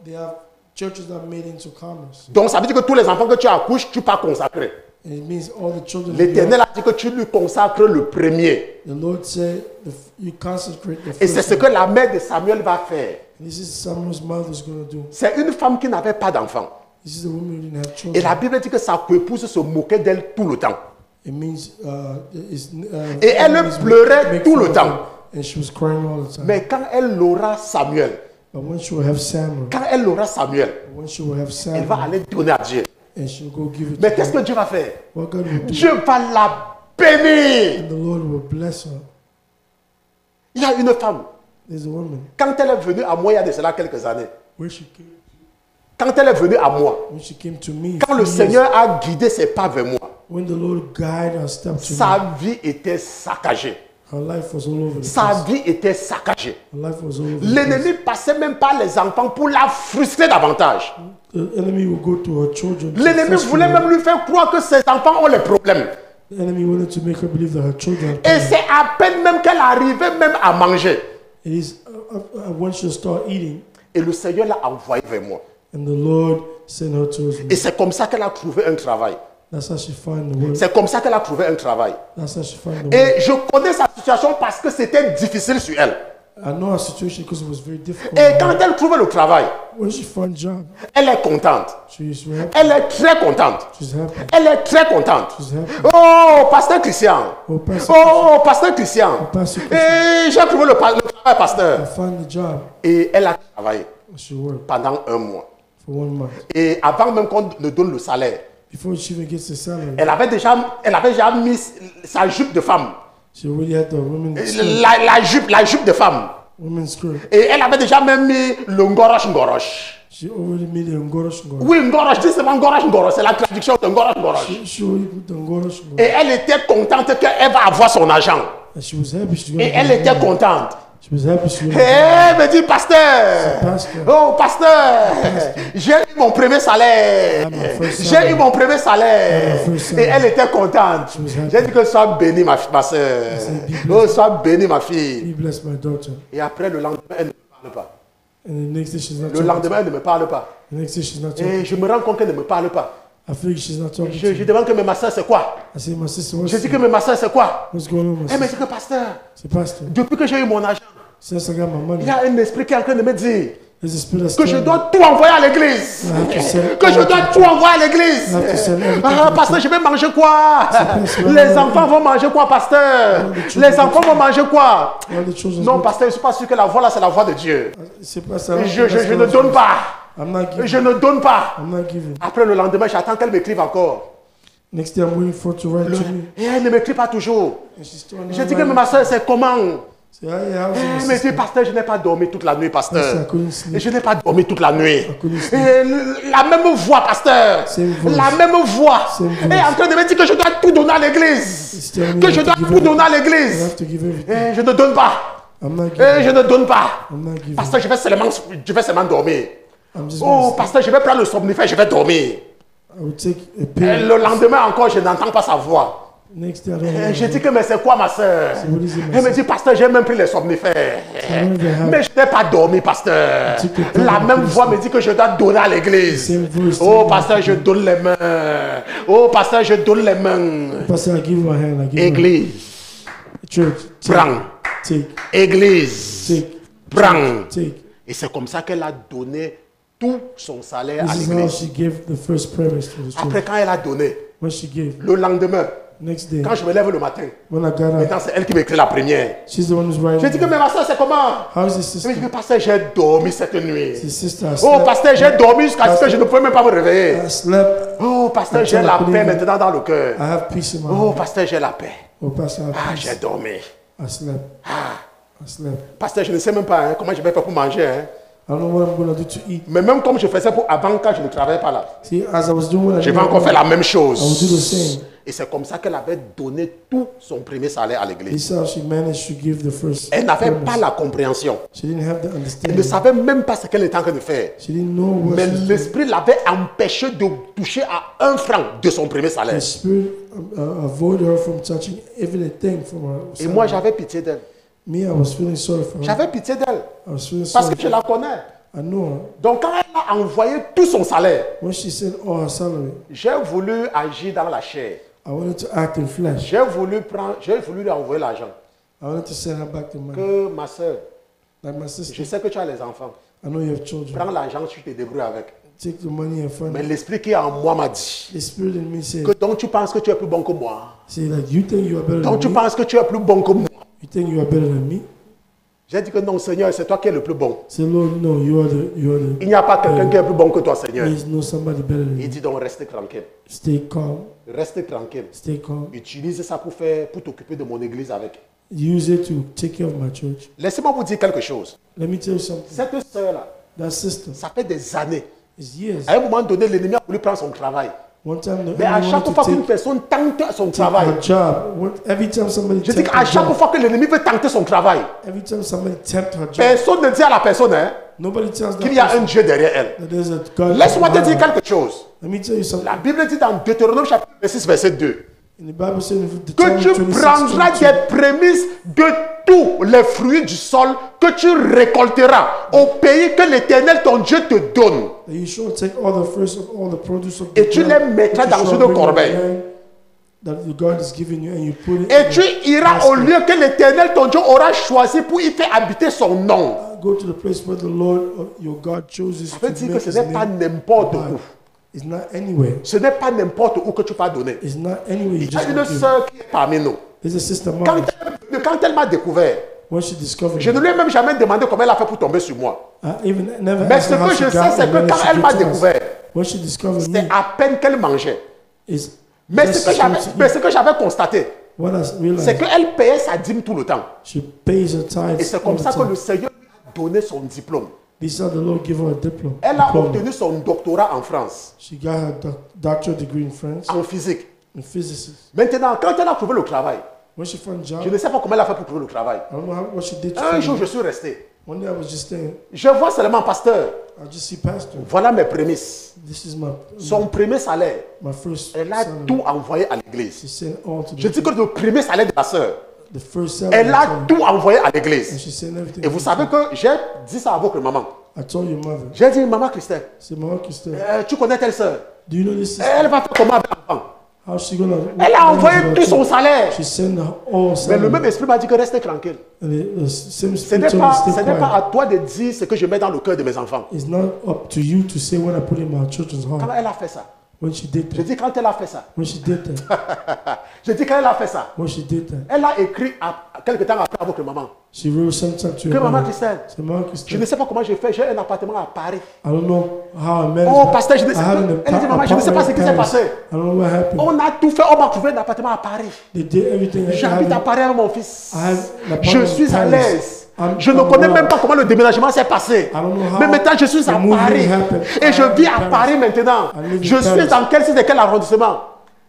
C: they have churches that are made into commerce.
B: Donc ça veut dire que tous les enfants que tu accouches, tu pas consacrer.
C: And it means all the children that you
B: L'Éternel
C: have,
B: a dit que tu lui consacres le premier.
C: the Lord said you consecrate the
B: Et c'est
C: first
B: ce que
C: one.
B: la mère de Samuel va faire.
C: This is Samuel's mother's going to do.
B: C'est une femme qui n'avait pas d'enfant.
C: This is the woman who didn't have
B: Et
C: children.
B: la Bible dit que sa épouse se moquait d'elle tout le temps.
C: It means
B: Et elle
C: enemies
B: pleurait
C: make
B: tout
C: fun
B: le
C: of
B: temps.
C: her, and she was crying all the time.
B: Mais quand elle aura Samuel,
C: But when she will have Samuel,
B: quand elle aura Samuel,
C: when she will have
B: elle va
C: Samuel,
B: aller donner à Dieu.
C: and she'll go give it
B: Mais
C: to
B: qu'est-ce que
C: God,
B: Dieu va faire?
C: what God will do,
B: Dieu va la bénir.
C: and the Lord will bless her.
B: Il y a une femme
C: There's a woman.
B: Quand elle est venue à moi il y a de cela quelques années,
C: Where she came,
B: quand elle est venue à moi,
C: when she came to me,
B: quand le Seigneur a guidé ses pas vers moi,
C: when the Lord guided her step to me,
B: sa vie était saccagée.
C: her life was all over the
B: Sa
C: place.
B: vie était saccagée.
C: Her life was all over the place.
B: L'ennemi passait même par les enfants pour la frustrer davantage.
C: The enemy will go to her children. to
B: L'ennemi
C: frustrate
B: voulait
C: her.
B: même lui faire croire que ses enfants ont les problèmes.
C: The enemy wanted to make her believe that her children are
B: Et
C: problems.
B: c'est à peine même qu'elle arrivait même à manger.
C: It is when she'll start eating,
B: Et le Seigneur l'a envoyé vers moi.
C: and the Lord sent her towards me.
B: Et c'est comme ça qu'elle a trouvé un travail.
C: That's how she find the word.
B: C'est comme ça qu'elle a trouvé un travail.
C: That's how she find the word.
B: Et je connais sa situation parce que c'était difficile sur elle.
C: I know her situation because it was very difficult.
B: Et quand elle trouve le travail,
C: When she found a job,
B: elle est contente.
C: she's happy.
B: Elle est très contente.
C: She's happy.
B: Elle est très contente.
C: She's happy.
B: Oh, pasteur Christian.
C: Oh, Pastor,
B: Oh, pasteur Christian.
C: Pastor Christian.
B: Et j'ai trouvé le travail,
C: I
B: pasteur.
C: found the job.
B: Et elle a travaillé
C: She worked
B: pendant un mois.
C: for 1 month.
B: Et avant même qu'on ne donne le salaire,
C: Before she even gets the salary,
B: elle avait déjà mis sa jupe de femme.
C: she already had the women's skirt.
B: La jupe de femme.
C: Women's skirt.
B: Et elle avait déjà même mis le ngorosh.
C: She already made a ngorosh.
B: Oui, ngorosh, dis seulement ngorosh. C'est la traduction de ngorosh.
C: She already put the ngorosh.
B: Et elle était contente qu'elle va avoir son argent.
C: And she was happy. She was
B: Et
C: gonna
B: elle
C: get
B: était
C: the money.
B: contente.
C: She was happy. She was
B: Et elle me dit, pasteur,
C: Pastor.
B: oh pasteur, j'ai eu mon premier salaire. J'ai eu mon premier salaire. Et elle était contente. J'ai dit que sois bénie ma soeur. Oh, sois bénie ma fille.
C: He blessed my daughter.
B: Et après le lendemain, elle ne me parle pas.
C: And the next day she's not
B: Le
C: talking.
B: lendemain, elle ne me parle pas.
C: The next day she's not talking.
B: Et je me rends compte qu'elle ne me parle pas.
C: I feel she's not talking to
B: Je
C: me.
B: demande que ma soeur, c'est quoi?
C: I say, my sister, what's,
B: Je dis que ma soeur, c'est quoi?
C: what's going on, my
B: Elle me
C: sister?
B: dit que pasteur,
C: Say, Pastor,
B: depuis que j'ai eu mon argent,
C: since I got my
B: il
C: money,
B: y a un esprit qui est en train de me dire
C: there's a spirit that's
B: que je
C: telling me
B: dois tout envoyer à l'église.
C: I have to send
B: Que je
C: all
B: dois
C: to-
B: tout envoyer à l'église.
C: I have to send everything
B: Ah,
C: to the
B: pasteur, je vais manger quoi?
C: pastor,
B: Les enfants vont manger quoi, pasteur? Les enfants vont manger quoi?
C: all the children.
B: Non, pasteur, je ne suis pas sûr que la voix là, c'est la voix de Dieu.
C: Say, Pastor, I don't
B: Je
C: think that's
B: ne
C: God's
B: donne
C: voice.
B: pas.
C: I'm not giving.
B: Je ne donne pas.
C: I'm not giving.
B: Après le lendemain, j'attends qu'elle m'écrive encore.
C: Next day, I'm waiting for her to write to me.
B: Et elle ne m'écrit pas toujours.
C: And she's still not
B: Je dis que
C: writing.
B: ma soeur, c'est comment?
C: Say, hey, how's it, my
B: Elle me dit,
C: sister?
B: pasteur, je n'ai pas dormi toute la nuit,
C: I said, I
B: pasteur.
C: couldn't
B: Et
C: sleep.
B: je n'ai pas dormi toute la nuit.
C: I couldn't sleep.
B: Et la même voix, pasteur.
C: Same voice.
B: La même voix.
C: Same voice.
B: Et en train de me dire que je dois tout donner à l'église.
C: It's telling me
B: Que
C: I
B: je
C: have
B: dois
C: to give
B: tout donner à
C: everything. I
B: l'église.
C: have to give everything.
B: Et je ne donne pas.
C: I'm not
B: Et
C: giving.
B: je ne donne pas.
C: I'm not giving.
B: Pasteur, je vais seulement dormir.
C: I'm just
B: Oh,
C: gonna sleep.
B: pasteur, je vais prendre le somnifère, je vais dormir.
C: I will take a
B: Et
C: pill.
B: le lendemain encore, je n'entends pas sa voix.
C: Next day, I don't
B: Et
C: know.
B: je dis que, mais c'est quoi, ma soeur?
C: what is it, my
B: Elle me
C: son?
B: dit, pasteur, j'ai même pris les somnifères.
C: don't even have-
B: Mais je n'ai pas dormi, pasteur.
C: took the pill
B: La
C: and
B: même
C: put
B: voix me dit que je dois donner à l'église.
C: Same voice
B: Oh,
C: telling me
B: pasteur,
C: to
B: je
C: give.
B: donne les mains. Oh, pasteur, je donne les mains.
C: Pastor, I give my hand. I give my
B: Église,
C: church.
B: prends.
C: Take.
B: Église,
C: Take.
B: prends.
C: Take.
B: Et c'est comme ça qu'elle a donné tout son salaire à
C: This is how
B: l'église.
C: she gave the first premise to the
B: Après,
C: church.
B: quand elle a donné,
C: When she gave.
B: le lendemain,
C: Next day,
B: quand je me lève le matin,
C: when I got up,
B: maintenant c'est elle qui m'écrit la première.
C: she's the one who's
B: Je
C: writing.
B: dis que, mais ma soeur, c'est comment?
C: How is the
B: Je me
C: sister?
B: dis que, pasteur, j'ai dormi cette nuit.
C: The sister, I
B: Oh,
C: slept.
B: pasteur, j'ai dormi jusqu'à ce que je ne pouvais même pas me réveiller.
C: I slept.
B: Oh, pasteur, j'ai la paix maintenant dans le cœur.
C: I have peace in my
B: Oh,
C: heart.
B: pasteur, j'ai la paix.
C: Oh, Pastor, I have
B: Ah,
C: peace.
B: j'ai dormi.
C: I slept. I slept.
B: Pasteur, je ne sais même pas comment je vais faire pour manger. Hein.
C: I don't know what I'm going to do to eat.
B: Mais même comme je faisais pour avant, quand je ne travaillais pas là,
C: See, as I was doing what I
B: je vais
C: did,
B: encore faire la même
C: I will do the
B: chose.
C: same.
B: Et c'est comme ça qu'elle avait donné tout son premier salaire à l'église.
C: This is how she managed to give the first.
B: Elle n'avait
C: premise.
B: pas la compréhension.
C: She didn't have the
B: Elle ne
C: understanding.
B: savait même pas ce qu'elle était en train de faire.
C: She didn't know what
B: Mais
C: she was doing.
B: l'esprit l'avait empêché de toucher à 1 franc de son premier salaire.
C: The spirit avoided her from touching everything from her.
B: Et moi, j'avais pitié d'elle.
C: Me, I was feeling sorry for her.
B: J'avais pitié d'elle.
C: I was feeling
B: Parce
C: sorry.
B: que je la connais.
C: I know her.
B: Donc, quand elle a envoyé tout son salaire,
C: When she sent all her salary,
B: j'ai voulu agir dans la chair.
C: I wanted to act in flesh.
B: J'ai voulu lui envoyer l'argent.
C: I wanted to send her back the money.
B: Que ma soeur,
C: Like my
B: je
C: sister,
B: sais que tu as les enfants.
C: I know you have children.
B: Prends l'argent, tu te débrouilles avec.
C: Take the money and fund
B: Mais
C: it.
B: l'esprit qui est en moi m'a dit
C: The spirit in me said,
B: que donc tu penses que tu es plus bon que moi.
C: say like, you think you are better
B: Donc tu
C: than me?
B: penses que tu es plus bon que moi.
C: You think you are better than me?
B: J'ai dit que non, Seigneur, c'est toi qui es le plus bon.
C: Say, Lord, no, you are the.
B: Il n'y a pas quelqu'un qui est plus bon que toi, Seigneur.
C: There is no somebody better than
B: Il
C: you.
B: dit donc reste tranquille.
C: Stay calm.
B: Reste tranquille.
C: Stay calm.
B: Utilise ça pour t'occuper de mon église avec.
C: use it to take care of my church.
B: Laissez-moi vous dire quelque chose.
C: Let me tell you something.
B: Cette sœur-là,
C: That sister,
B: ça fait des années.
C: it's years.
B: À un moment donné, l'ennemi a voulu prendre son travail.
C: One time, the
B: Mais à
C: enemy
B: chaque
C: wanted
B: fois
C: to
B: qu'une
C: take
B: personne tente son travail,
C: her job. Every time somebody
B: je dis
C: tempt
B: qu'à
C: her
B: chaque
C: job,
B: fois que l'ennemi veut tenter son travail,
C: every time somebody tempt her job,
B: personne ne dit à la personne hein,
C: nobody tells
B: qu'il
C: that
B: y a un
C: person
B: Dieu derrière elle.
C: that there's a God.
B: Laisse-moi te
C: behind
B: dire
C: her.
B: quelque chose.
C: Let me tell you something.
B: La Bible dit dans Deutéronome chapitre 26, verset 2,
C: In the Bible says in
B: que
C: Deuteronomy
B: tu
C: 26,
B: prendras
C: 22,
B: des prémices de tous les fruits du sol que tu récolteras au pays que l'Éternel ton Dieu te donne.
C: that you shall take all the first of all the produce of the
B: Et tu les
C: ground,
B: mettras
C: that
B: dans
C: you shall
B: une
C: bring in
B: corbeille.
C: the land that the God is giving you, and you put it
B: Et
C: in
B: tu
C: the
B: iras au
C: basket.
B: lieu que l'Éternel ton Dieu aura choisi pour y faire habiter son nom.
C: Go to the place where the Lord your God chooses
B: Ça
C: to
B: veut dire que
C: make
B: ce
C: his
B: n'est pas
C: name
B: n'importe
C: abide.
B: où.
C: It's not anywhere.
B: Ce n'est pas n'importe où que tu vas donner.
C: It's not anywhere you
B: Il y a
C: just
B: une
C: want to give.
B: sœur qui est parmi nous.
C: There's a sister
B: Quand
C: mom.
B: quand elle m'a découvert,
C: When she discovered
B: je ne
C: it,
B: lui ai même jamais demandé comment elle a fait pour tomber sur moi.
C: I even never
B: Mais
C: asked
B: ce
C: her how
B: que
C: she
B: je
C: got
B: sais, c'est
C: and
B: que
C: when
B: quand
C: she
B: elle m'a
C: gets to us.
B: découvert,
C: When she discovered
B: c'est
C: me,
B: à peine qu'elle mangeait.
C: is
B: Mais
C: just
B: ce que j'avais constaté,
C: what I
B: c'est
C: realized.
B: qu'elle payait sa dîme tout le temps.
C: She pays her
B: Et
C: tithes.
B: c'est
C: all
B: comme
C: the
B: ça que
C: time.
B: le Seigneur lui a donné son diplôme.
C: This is how the Lord gave her a diploma.
B: Elle a
C: diploma.
B: obtenu son doctorat en France,
C: She got her doctorate degree in France
B: en physique.
C: in physics.
B: Maintenant, quand elle a trouvé le travail,
C: When she found a job,
B: je ne sais pas comment elle a fait pour trouver le travail.
C: I don't know what she did. To
B: Un
C: find
B: jour,
C: it.
B: je suis resté.
C: One day I was just staying.
B: Je vois seulement pasteur.
C: I just see pastor.
B: Voilà mes prémices.
C: This is
B: Son premier salaire,
C: my first
B: elle a
C: salary.
B: tout envoyé à l'église.
C: She sent all to
B: Je
C: the,
B: dis que le premier salaire de la sœur,
C: the first salary.
B: elle
C: I
B: a
C: told
B: tout envoyé à
C: her. And
B: l'église.
C: she sent everything.
B: Et vous savez que j'ai dit ça à votre maman.
C: I told your mother.
B: J'ai dit, maman Christelle,
C: Say, Mama Christelle,
B: tu connais telle sœur?
C: do you know this?
B: Elle va faire comment avec l'enfant?
C: How she gonna?
B: Elle a envoyé tout son salaire.
C: She sent all
B: Mais
C: salary.
B: le même esprit m'a dit que restez tranquille.
C: And the same
B: Ce
C: spirit
B: n'est
C: told me
B: pas,
C: stay
B: ce n'est pas
C: quiet.
B: à toi de dire ce que je mets dans le cœur de mes enfants.
C: It's not up to you to say what I put in my children's
B: Quand
C: heart.
B: elle a fait ça,
C: When she did
B: je
C: that,
B: dis quand elle a fait ça,
C: when she did that,
B: je dis quand elle a fait ça,
C: when she did that,
B: elle a écrit quelque temps après à votre maman.
C: she wrote sometime to
B: Que
C: her
B: maman
C: mother.
B: Christelle,
C: Say, Mama
B: je
C: Christelle,
B: ne sais pas comment j'ai fait, j'ai un appartement à Paris.
C: I don't know how I managed.
B: Oh
C: that.
B: pasteur, je ne sais
C: I
B: pas.
C: have an
B: Elle dit maman, je ne sais pas ce qui s'est
C: apartment in
B: passé.
C: Paris. I don't know what happened.
B: On a tout fait, on m'a trouvé un appartement à Paris.
C: They did everything.
B: J'habite à Paris avec mon fils.
C: I have an
B: Je
C: apartment in
B: suis à
C: Paris.
B: l'aise.
C: I'm-
B: Je ne
C: I'm
B: connais
C: well.
B: même pas comment le déménagement s'est passé.
C: I don't know how
B: Mais maintenant, je suis à
C: the moving
B: Paris.
C: happened.
B: Et je
C: I am
B: vis
C: in
B: à
C: Paris.
B: Paris maintenant.
C: I live in
B: Je suis
C: Paris.
B: dans quel arrondissement?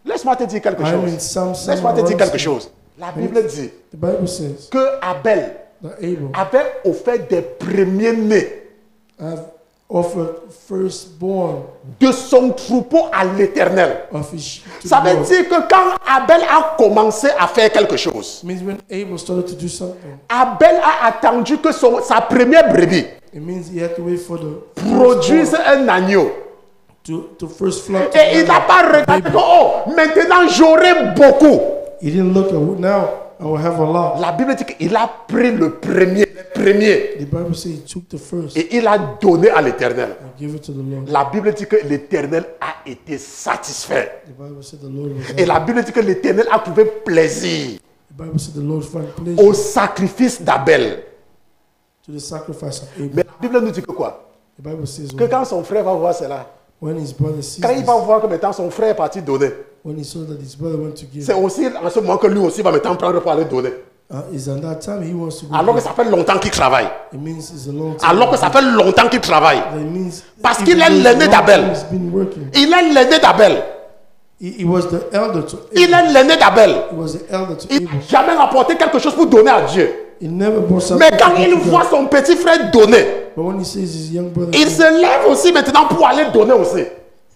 B: Laisse-moi te dire quelque
C: I am in
B: chose.
C: some
B: Laisse-moi te dire quelque
C: arrondissement.
B: chose. La Bible dit
C: The Bible says
B: que Abel
C: that Abel
B: avait offert des premiers-nés
C: have offered firstborn
B: de son troupeau à l'Éternel.
C: of his sheep to
B: Ça
C: the
B: veut
C: Lord.
B: dire que quand Abel a commencé à faire quelque chose,
C: It means when Abel started to do something,
B: Abel a attendu que sa première brebis
C: it means he had to wait for the
B: produise un agneau.
C: to first flock. to
B: Et il n'a
C: bear
B: pas
C: a
B: regardé
C: baby.
B: que, oh, maintenant j'aurai beaucoup.
C: He didn't look at now I will have a lot.
B: La Bible dit qu'il a pris le premier.
C: The Bible says he took the first
B: Et il a donné à l'Éternel.
C: and gave it to the Lord.
B: La Bible dit que l'Éternel a été satisfait.
C: The Bible said the Lord was
B: Et
C: happy.
B: la Bible dit que l'Éternel a trouvé plaisir
C: The Bible said the Lord found
B: au
C: pleasure
B: sacrifice d'Abel.
C: to the sacrifice of Abel.
B: Mais la Bible nous dit que quoi?
C: The Bible says
B: Que quand son frère va voir cela,
C: when his brother sees
B: quand il
C: this,
B: va voir que maintenant son frère est parti donner,
C: when he saw that his brother went to give,
B: c'est aussi en ce moment que lui aussi va maintenant prendre pour aller donner.
C: is at that time he wants to go.
B: Alors que
C: give.
B: ça fait longtemps qu'il travaille.
C: It means it's a long time.
B: Alors que ça fait longtemps qu'il travaille.
C: That means
B: Parce
C: even
B: qu'il est
C: though it's
B: l'aîné
C: a long
B: d'Abel.
C: time He's been working.
B: Il est l'aîné d'Abel.
C: He was the elder to
B: Il
C: Abel.
B: est l'aîné d'Abel.
C: He was the elder to
B: Il
C: Abel.
B: n'a jamais rapporté quelque chose pour donner à Dieu.
C: He never brought something.
B: Mais quand
C: to
B: il
C: God.
B: voit son petit frère donner,
C: But when he sees his young brother,
B: il se lève aussi maintenant pour aller donner aussi.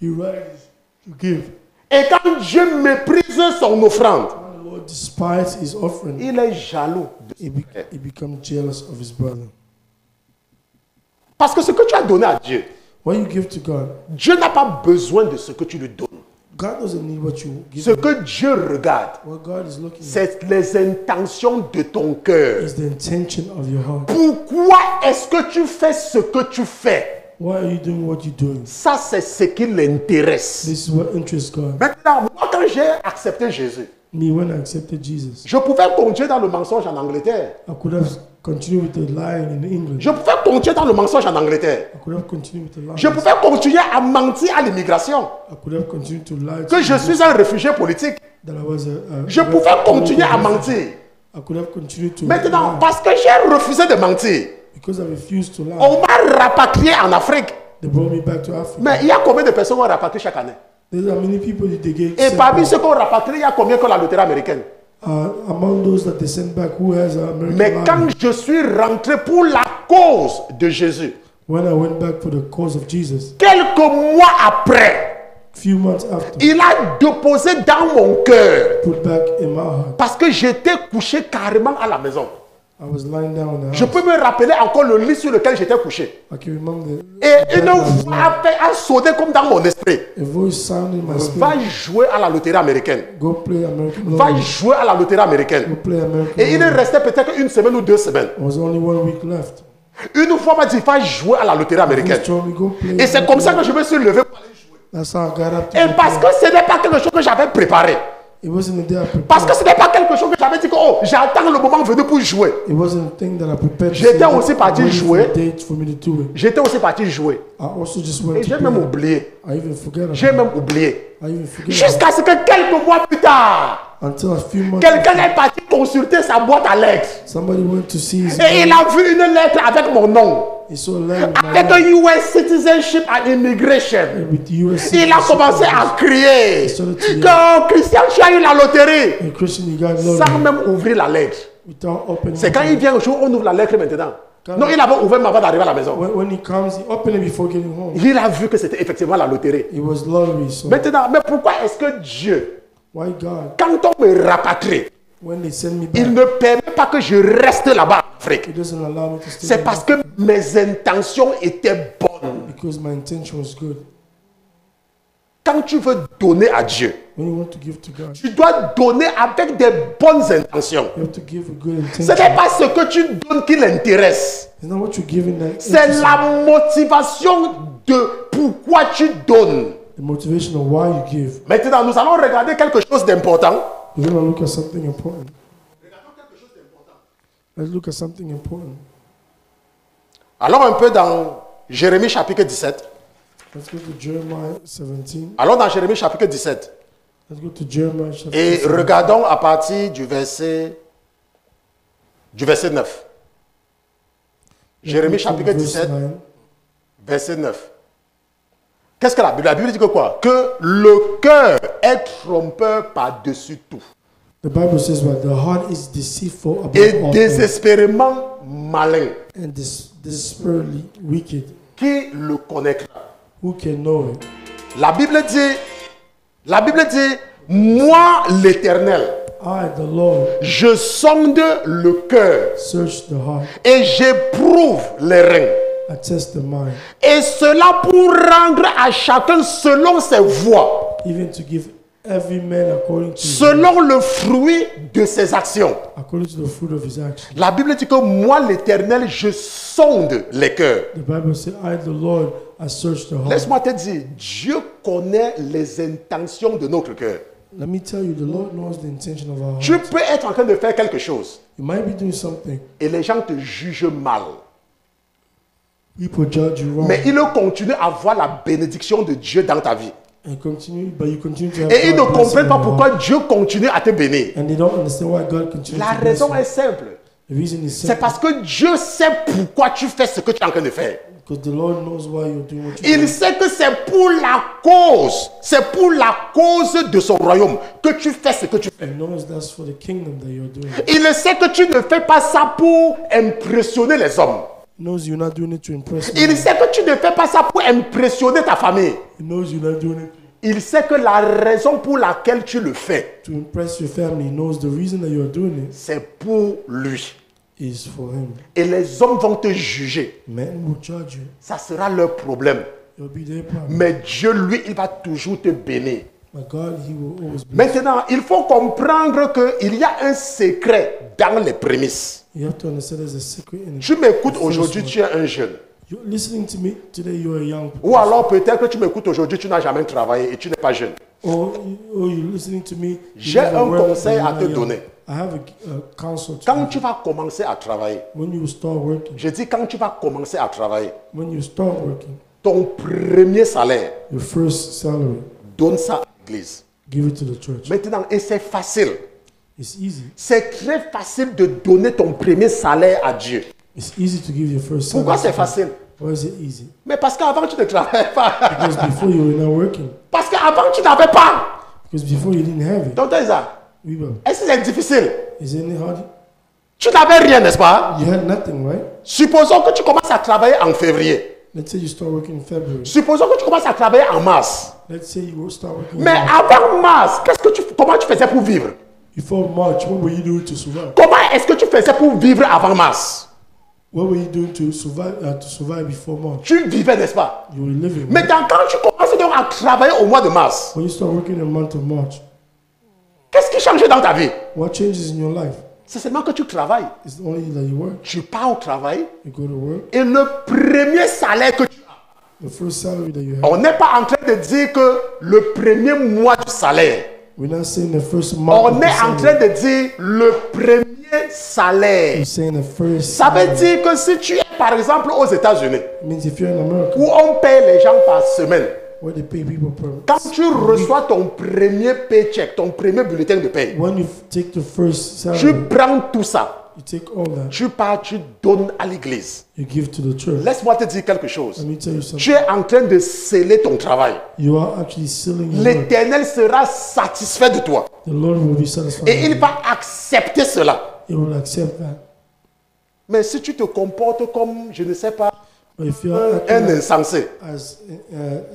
C: he rises to give.
B: Et quand Dieu méprise son offrande,
C: When the Lord despises his offering,
B: il est jaloux.
C: he becomes jealous of his brother.
B: Parce que ce que tu as donné à Dieu,
C: When you give to God,
B: Dieu n'a pas besoin de ce que tu lui donnes.
C: God doesn't need what you give.
B: Ce que Dieu regarde,
C: What God is looking at
B: c'est les intentions de ton cœur.
C: is the intention of your heart.
B: Pourquoi est-ce que tu fais ce que tu fais?
C: Why are you doing what you're doing?
B: Ça, c'est ce qui l'intéresse.
C: This is what interests God.
B: Maintenant, moi, quand j'ai accepté Jésus,
C: Me, when I accepted Jesus,
B: je pouvais continuer dans le mensonge en Angleterre.
C: I could have continued with the lying in England.
B: Je pouvais continuer dans le mensonge en Angleterre.
C: I could have continued with the lying.
B: Je pouvais continuer à mentir à l'immigration.
C: I could have continued to lie
B: Que je suis un réfugié politique.
C: that I was a
B: Je pouvais continuer à mentir.
C: I could have continued to
B: Maintenant, parce que j'ai refusé de mentir,
C: because I refused to lie.
B: On m'a rapatrié en Afrique.
C: They brought me back to Africa.
B: Mais il y a combien de personnes qu'on rapatrie chaque année?
C: There are many people that they get.
B: Et parmi ceux qu'on rapatrie, il y a combien qui ont la loterie américaine?
C: Among those that they send back, who has American
B: Mais quand je suis rentré pour la cause de Jésus,
C: when I went back for the cause of Jesus,
B: quelques mois après,
C: few months after,
B: il a déposé dans mon cœur,
C: put back in my heart,
B: parce que j'étais couché carrément à la maison.
C: I was lying down in the
B: Je
C: house.
B: peux me rappeler encore le lit sur lequel j'étais couché.
C: I can remember
B: Et une voix a sonné comme dans mon esprit.
C: a voice sound in my
B: Va
C: spirit.
B: jouer à la loterie américaine.
C: Go play American
B: Va
C: lottery.
B: jouer à la loterie américaine.
C: Go play American
B: Et il
C: lottery.
B: restait peut-être une semaine ou 2 semaines.
C: There was only 1 week left.
B: Une fois, on m'a dit, va jouer à la loterie américaine.
C: He told me, go play
B: Et c'est comme ça que je me suis levé pour aller jouer.
C: That's how I got up to
B: Et
C: go
B: parce
C: play.
B: que ce n'est pas quelque chose que j'avais préparé.
C: It wasn't a day I prepared.
B: Parce que ce n'est pas quelque chose que j'avais dit que, oh, j'attends le moment venu pour jouer.
C: It wasn't a thing that I prepared. to
B: J'étais
C: say,
B: aussi parti
C: waiting for
B: jouer.
C: a date for me to do it.
B: J'étais aussi parti jouer.
C: I also just
B: Et
C: went
B: j'ai
C: to
B: même
C: play.
B: oublié.
C: I even forgot about
B: J'ai
C: it.
B: même oublié.
C: I even forget
B: Jusqu'à ce que quelques mois plus tard,
C: until a few months
B: quelqu'un est parti consulter sa boîte à lettres.
C: somebody went to see his
B: Et il a vu une lettre avec mon nom.
C: he saw a letter with my
B: Avec un
C: name
B: US Citizenship and Immigration.
C: with US
B: Il a commencé à crier que oh, Christian, tu as eu la loterie.
C: and Christian, you got
B: Sans
C: lottery
B: même ouvrir la lettre.
C: without opening
B: C'est
C: it.
B: quand il vient au jour, on ouvre la lettre maintenant. Non, il avait ouvert avant d'arriver à la maison.
C: When he comes, he opened it before getting home.
B: Il a vu que c'était effectivement la loterie.
C: It was lottery. So
B: Maintenant, mais pourquoi est-ce que Dieu,
C: why God,
B: quand on me rapatrie,
C: when they send me back,
B: il ne permet pas que je reste là-bas en Afrique?
C: He doesn't allow me to stay
B: C'est
C: there
B: parce que mes intentions étaient bonnes.
C: because my intention was good.
B: Quand tu veux donner à Dieu,
C: When you want to give to God,
B: tu dois donner avec des bonnes intentions.
C: you have to give a good
B: Ce
C: intention.
B: n'est pas ce que tu donnes qui l'intéresse.
C: It's not what you're giving that
B: C'est
C: interests
B: la motivation de pourquoi tu donnes.
C: the motivation of why you give.
B: Maintenant, nous allons regarder quelque chose d'important.
C: We're going to look at something important. Let's look at something important.
B: Allons un peu dans Jérémie chapitre 17.
C: Let's go to Jeremiah 17.
B: Allons dans Jérémie chapitre 17.
C: Let's go to Jeremiah chapter
B: Et
C: 17.
B: regardons à partir du verset 9. Jérémie chapitre 17, verset 9. Qu'est-ce que la Bible? La Bible dit que quoi? Que le cœur est trompeur par-dessus tout.
C: The Bible says what? The heart is deceitful above
B: Et
C: all things
B: désespérément malin.
C: and desperately wicked.
B: Qui le connaîtra?
C: Who can know it?
B: La Bible dit, moi l'Éternel,
C: I, the Lord,
B: je sonde le cœur
C: search the heart.
B: et j'éprouve les reins.
C: I test the mind,
B: Et cela pour rendre à chacun selon ses voies,
C: even to give every man according to
B: selon le fruit de ses actions.
C: according to the fruit of his action.
B: La Bible dit que moi l'Éternel, je sonde les cœurs.
C: The Bible says, I, the Lord, I search the heart.
B: Laisse-moi te dire, Dieu connaît les intentions de notre cœur.
C: Let me tell you, the Lord knows the intention of our
B: Tu
C: heart.
B: peux être en train de faire quelque chose
C: You might be doing something.
B: et les gens te jugent mal.
C: People judge you wrong.
B: Mais ils continuent à voir la bénédiction de Dieu dans ta vie.
C: And continue, but you continue to have
B: Et ils ne
C: God blessing
B: comprennent
C: in
B: pas
C: your
B: pourquoi
C: heart.
B: Dieu continue à te bénir.
C: And they don't understand why God continues
B: La
C: to bless
B: raison
C: you.
B: est simple.
C: The reason is
B: C'est
C: simple.
B: parce que Dieu sait pourquoi tu fais ce que tu es en train de faire.
C: Because the Lord knows why you're doing what you're
B: Il
C: doing.
B: sait que c'est pour la cause de son royaume que tu fais ce que tu fais.
C: He knows that's for the kingdom that you're doing.
B: Il sait que tu ne fais pas ça pour impressionner les hommes.
C: He knows you're not doing it to impress
B: Il
C: me.
B: sait que tu ne fais pas ça pour impressionner ta famille.
C: He knows you're not doing it
B: Il sait que la raison pour laquelle tu le fais,
C: to impress your family. He knows the reason that you're doing it
B: c'est pour lui.
C: is for him.
B: Et les hommes vont te juger.
C: Men will judge you.
B: Ça sera leur problème.
C: It'll be their problem.
B: Mais Dieu, lui, il va toujours te bénir.
C: But God, he will always bless.
B: Maintenant, il faut comprendre qu'il y a un secret dans les prémices.
C: You have to understand there's a secret in it.
B: Tu m'écoutes aujourd'hui, tu es un jeune.
C: You're listening to me today, you're a young
B: Ou alors peut-être que tu m'écoutes aujourd'hui, tu n'as jamais travaillé et tu n'es pas jeune.
C: or you're listening to me. you
B: J'ai
C: never
B: un
C: worked,
B: conseil
C: but
B: à
C: you're
B: te
C: young.
B: donner.
C: I have a counsel to
B: Quand
C: you.
B: tu vas commencer à travailler,
C: When you start working,
B: je dis quand tu vas commencer à travailler,
C: when you start working,
B: ton premier salaire,
C: your first salary,
B: donne ça à l'église.
C: give it to the church.
B: Maintenant, et c'est facile.
C: It's easy.
B: C'est très facile de donner ton premier salaire à Dieu.
C: It's easy to give your first salary.
B: Pourquoi c'est facile?
C: Why is it easy?
B: Mais parce qu'avant tu ne travaillais pas.
C: Because before you were not working.
B: Parce qu'avant tu n'avais pas.
C: Because before you didn't have it.
B: Donc ça.
C: Oui, bah.
B: Est-ce que c'est difficile?
C: Is it any hard?
B: Tu n'avais rien, n'est-ce pas?
C: You had nothing, right?
B: Supposons que tu commences à travailler en février.
C: Let's say you start working in February.
B: Supposons que tu commences à travailler en mars.
C: Let's say you will start working.
B: Mais avant mars, comment tu faisais pour vivre?
C: Before March, what were you doing to survive?
B: Comment est-ce que tu faisais pour vivre avant mars?
C: What were you doing to survive before March?
B: Tu vivais, n'est-ce pas?
C: You were living.
B: Mais quand tu commences donc à travailler au mois de mars,
C: when you start working in the month of March,
B: qu'est-ce qui change dans ta vie?
C: what changes in your life?
B: C'est seulement que tu travailles.
C: It's only that you work.
B: Tu pars au travail.
C: You go to work.
B: Et le premier salaire que tu as,
C: the first salary that you have.
B: On n'est pas en train de dire que le premier mois du salaire.
C: We're not saying the first month.
B: On est en train de dire le premier salaire.
C: We're saying the first
B: Ça veut dire que si tu es par exemple aux États-Unis,
C: means if you're in America,
B: où on paye les gens par semaine,
C: where they pay people per
B: quand tu reçois ton premier paycheck, ton premier bulletin de paye,
C: when you take the first salary,
B: tu prends tout ça,
C: you take all that,
B: tu pars, tu donnes à l'église.
C: you give to the church.
B: Laisse-moi te dire quelque chose.
C: Let me tell you something.
B: Tu es en train de sceller ton travail.
C: You are actually sealing your work.
B: L'Éternel sera satisfait de toi.
C: The Lord will be satisfied.
B: Et il
C: with
B: va accepter cela.
C: you. He will accept that.
B: Mais si tu te comportes comme, je ne sais pas,
C: But if you are
B: un
C: acting
B: insensé,
C: as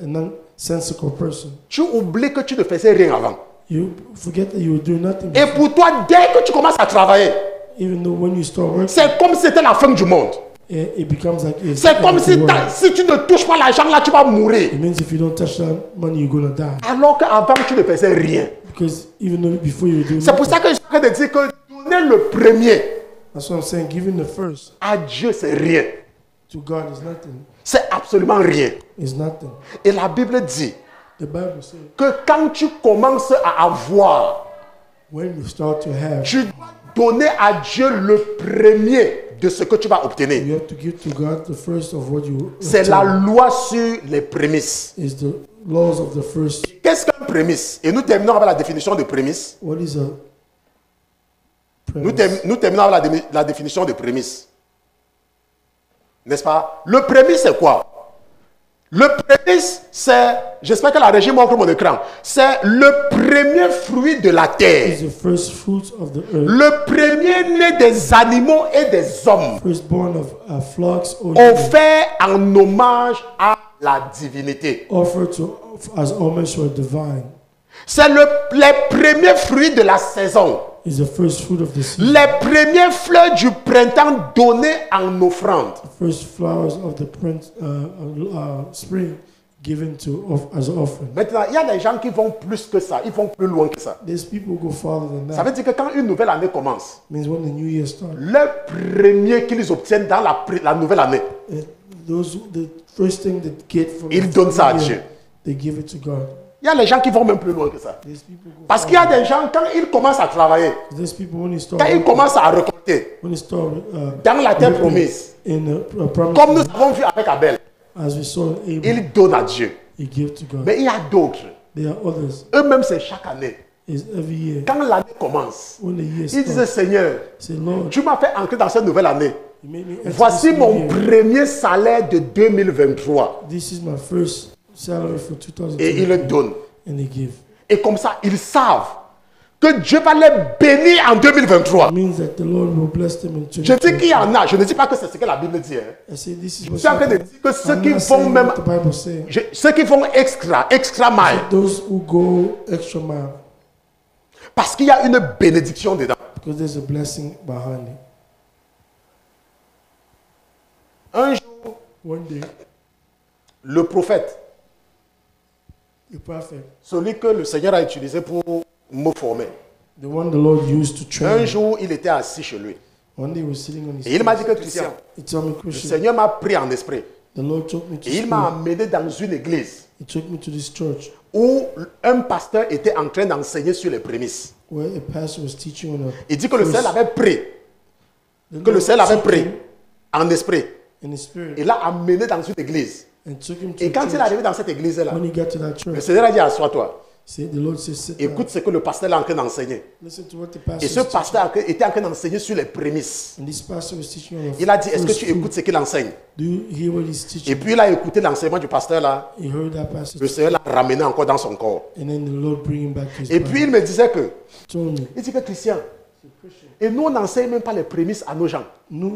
C: a nonsensical person,
B: tu oublies que tu ne faisais rien avant.
C: you forget that you were doing nothing.
B: Et pour toi, dès que tu commences à travailler,
C: Even though when you start working,
B: c'est comme si c'était la fin du monde.
C: it becomes like it's
B: C'est comme si,
C: work.
B: si tu ne touches pas l'argent là, tu vas mourir.
C: It means if you don't touch that money, you're gonna die.
B: Alors qu'avant, tu ne faisais rien.
C: Because even though before you were doing
B: C'est pour ça que je suis en train de dire que donner le premier
C: that's what I'm saying. Giving the first
B: à Dieu, c'est rien.
C: to God is nothing.
B: C'est absolument rien.
C: Is nothing.
B: Et la Bible dit
C: The Bible says
B: que quand tu commences à avoir,
C: when you start to have,
B: tu dois donner à Dieu le premier de ce que tu vas obtenir.
C: you have to give to God the first of what you.
B: C'est la loi sur les prémices.
C: Is the laws of the first.
B: Qu'est-ce qu'un prémisse? Et nous terminons avec la définition de prémisse.
C: What is a
B: Nous,
C: premise?
B: nous terminons avec la définition de prémisse. N'est-ce pas? Le prémisse, c'est quoi? Le prémisse, c'est, j'espère que la régie montre mon écran, c'est le premier fruit de la terre.
C: Is the first fruits of the earth.
B: Le premier né des animaux et des hommes,
C: Firstborn of flocks or
B: offert en hommage à la divinité.
C: offered to as homage to a divine.
B: C'est les premiers fruits de la saison.
C: Is the first fruit of the season.
B: Les premières fleurs du printemps données en offrande.
C: First flowers of the spring given as an offering.
B: Maintenant, il y a des gens qui vont plus que ça, ils vont plus loin que ça.
C: There's people who go farther than
B: Ça
C: that.
B: veut dire que quand une nouvelle année commence,
C: Means when the new year starts,
B: le premier qu'ils obtiennent dans la nouvelle année,
C: the first thing they get from
B: ils
C: the
B: donnent ça à
C: new
B: Dieu.
C: year, they give it to God.
B: Il y a les gens qui vont même plus loin que ça.
C: There's people who go
B: Parce qu'il y a des gens, quand ils commencent à travailler,
C: There's people when
B: quand ils commencent à récolter dans la terre promise,
C: promise,
B: comme nous avons vu avec Abel,
C: as we saw in Abel,
B: ils donnent à Dieu.
C: he give to God.
B: Mais il y a d'autres,
C: There are others.
B: eux-mêmes c'est chaque année.
C: Is every year
B: Quand l'année commence,
C: when the year
B: ils disaient,
C: starts,
B: Seigneur,
C: say Lord,
B: tu m'as fait entrer dans cette nouvelle année.
C: you made me enter
B: Voici
C: this
B: mon
C: new year.
B: premier salaire de 2023.
C: This is my first salary for
B: Et ils le
C: 2020,
B: donnent.
C: and they give.
B: Et comme ça, ils savent que Dieu va les bénir en 2023.
C: It means that the Lord will bless them in
B: Je dis qu'il
C: 2020.
B: y en a. Je ne dis pas que c'est ce que la Bible dit. Hein.
C: I say this is
B: Je
C: what
B: suis en train de dire que ceux
C: I'm
B: qui
C: not
B: font
C: saying
B: même,
C: what the Bible says.
B: ceux qui font extra mile,
C: Those who go extra mile,
B: parce qu'il y a une bénédiction dedans.
C: because there's a blessing behind it.
B: Un jour,
C: One day,
B: le prophète,
C: the prophet,
B: celui que le Seigneur a utilisé pour me former,
C: the one the Lord used to train
B: un
C: me,
B: jour, il était assis chez lui.
C: one day he was sitting on his
B: Et il m'a dit que
C: feet.
B: Christian,
C: He told me,
B: le
C: Christian,
B: Seigneur m'a pris en esprit.
C: the Lord took me to
B: Et il m'a
C: school.
B: amené dans une église
C: He took me to this church
B: où un pasteur était en train d'enseigner sur les prémices.
C: where a pastor was teaching on a
B: Il dit que le
C: first-
B: Seigneur avait pris,
C: the
B: que le
C: Lord
B: Seigneur avait
C: took
B: pris
C: him
B: en esprit.
C: in his spirit
B: Il l'a amené dans une église.
C: and took him to
B: Et
C: a
B: quand il est
C: church.
B: arrivé dans cette église-là,
C: When he got to that
B: le
C: church,
B: Seigneur a dit, assois-toi. Écoute ce que le pasteur est en train d'enseigner. Et ce pasteur était en train d'enseigner sur les prémices. Il a dit, est-ce que tu écoutes ce qu'il enseigne? Et puis il a écouté l'enseignement du pasteur là. Le Seigneur l'a ramené encore dans son corps. Et puis il me disait que, il dit que Christian, et nous on n'enseigne même pas les prémices à nos gens. Mais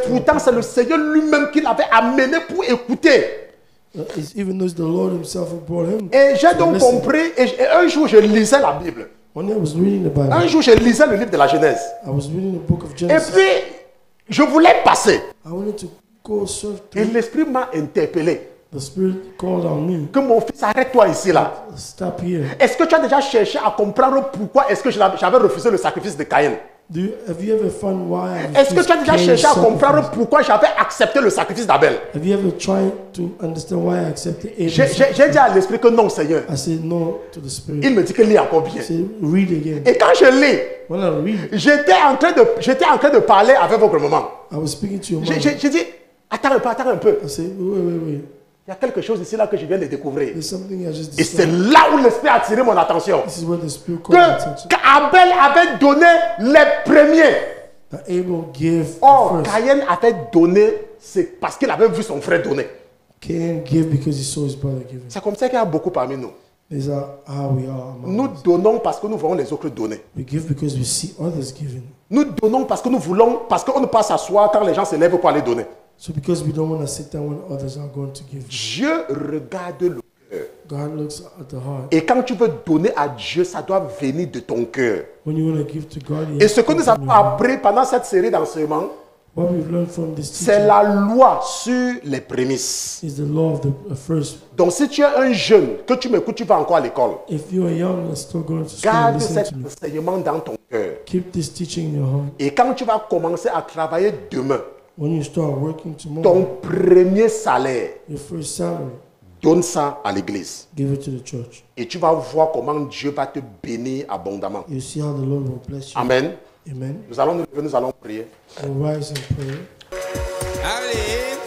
B: pourtant c'est le Seigneur lui-même qui l'avait amené pour écouter. Et j'ai donc compris, et un jour je lisais la Bible. Un jour je lisais le livre de la Genèse. Et puis je voulais passer. Et l'Esprit m'a interpellé. Que mon fils, arrête-toi ici là. Est-ce que tu as déjà cherché à comprendre pourquoi est-ce que j'avais refusé le sacrifice de Caïn? Est-ce que tu as déjà cherché à comprendre pourquoi j'avais accepté le sacrifice d'Abel? J'ai dit à l'Esprit que non, Seigneur. Il me dit que lis encore bien. Et quand je lis, j'étais en train de parler avec votre maman. J'ai dit, attends un peu. Il y a quelque chose ici là que je viens de découvrir. Et c'est là où l'Esprit a attiré mon attention. Qu'Abel avait donné les premiers. Or, Caïn avait donné, c'est parce qu'il avait vu son frère donner. C'est comme ça qu'il y a beaucoup parmi nous. Nous donnons parce que nous voyons les autres donner. Nous donnons parce que nous voulons, parce qu'on ne peut pas s'asseoir quand les gens se lèvent pour aller donner. Dieu regarde le cœur. Et quand tu veux donner à Dieu, ça doit venir de ton cœur. Et ce que nous avons appris pendant cette série d'enseignements, c'est la loi sur les prémices. Donc si tu es un jeune, que tu m'écoutes, tu vas encore à l'école. Garde cet enseignement dans ton cœur. Et quand tu vas commencer à travailler demain, ton premier salaire, donne ça à l'église. Et tu vas voir comment Dieu va te bénir abondamment. Amen. Nous allons nous lever, nous allons prier.
C: We'll rise and pray.
A: Allez.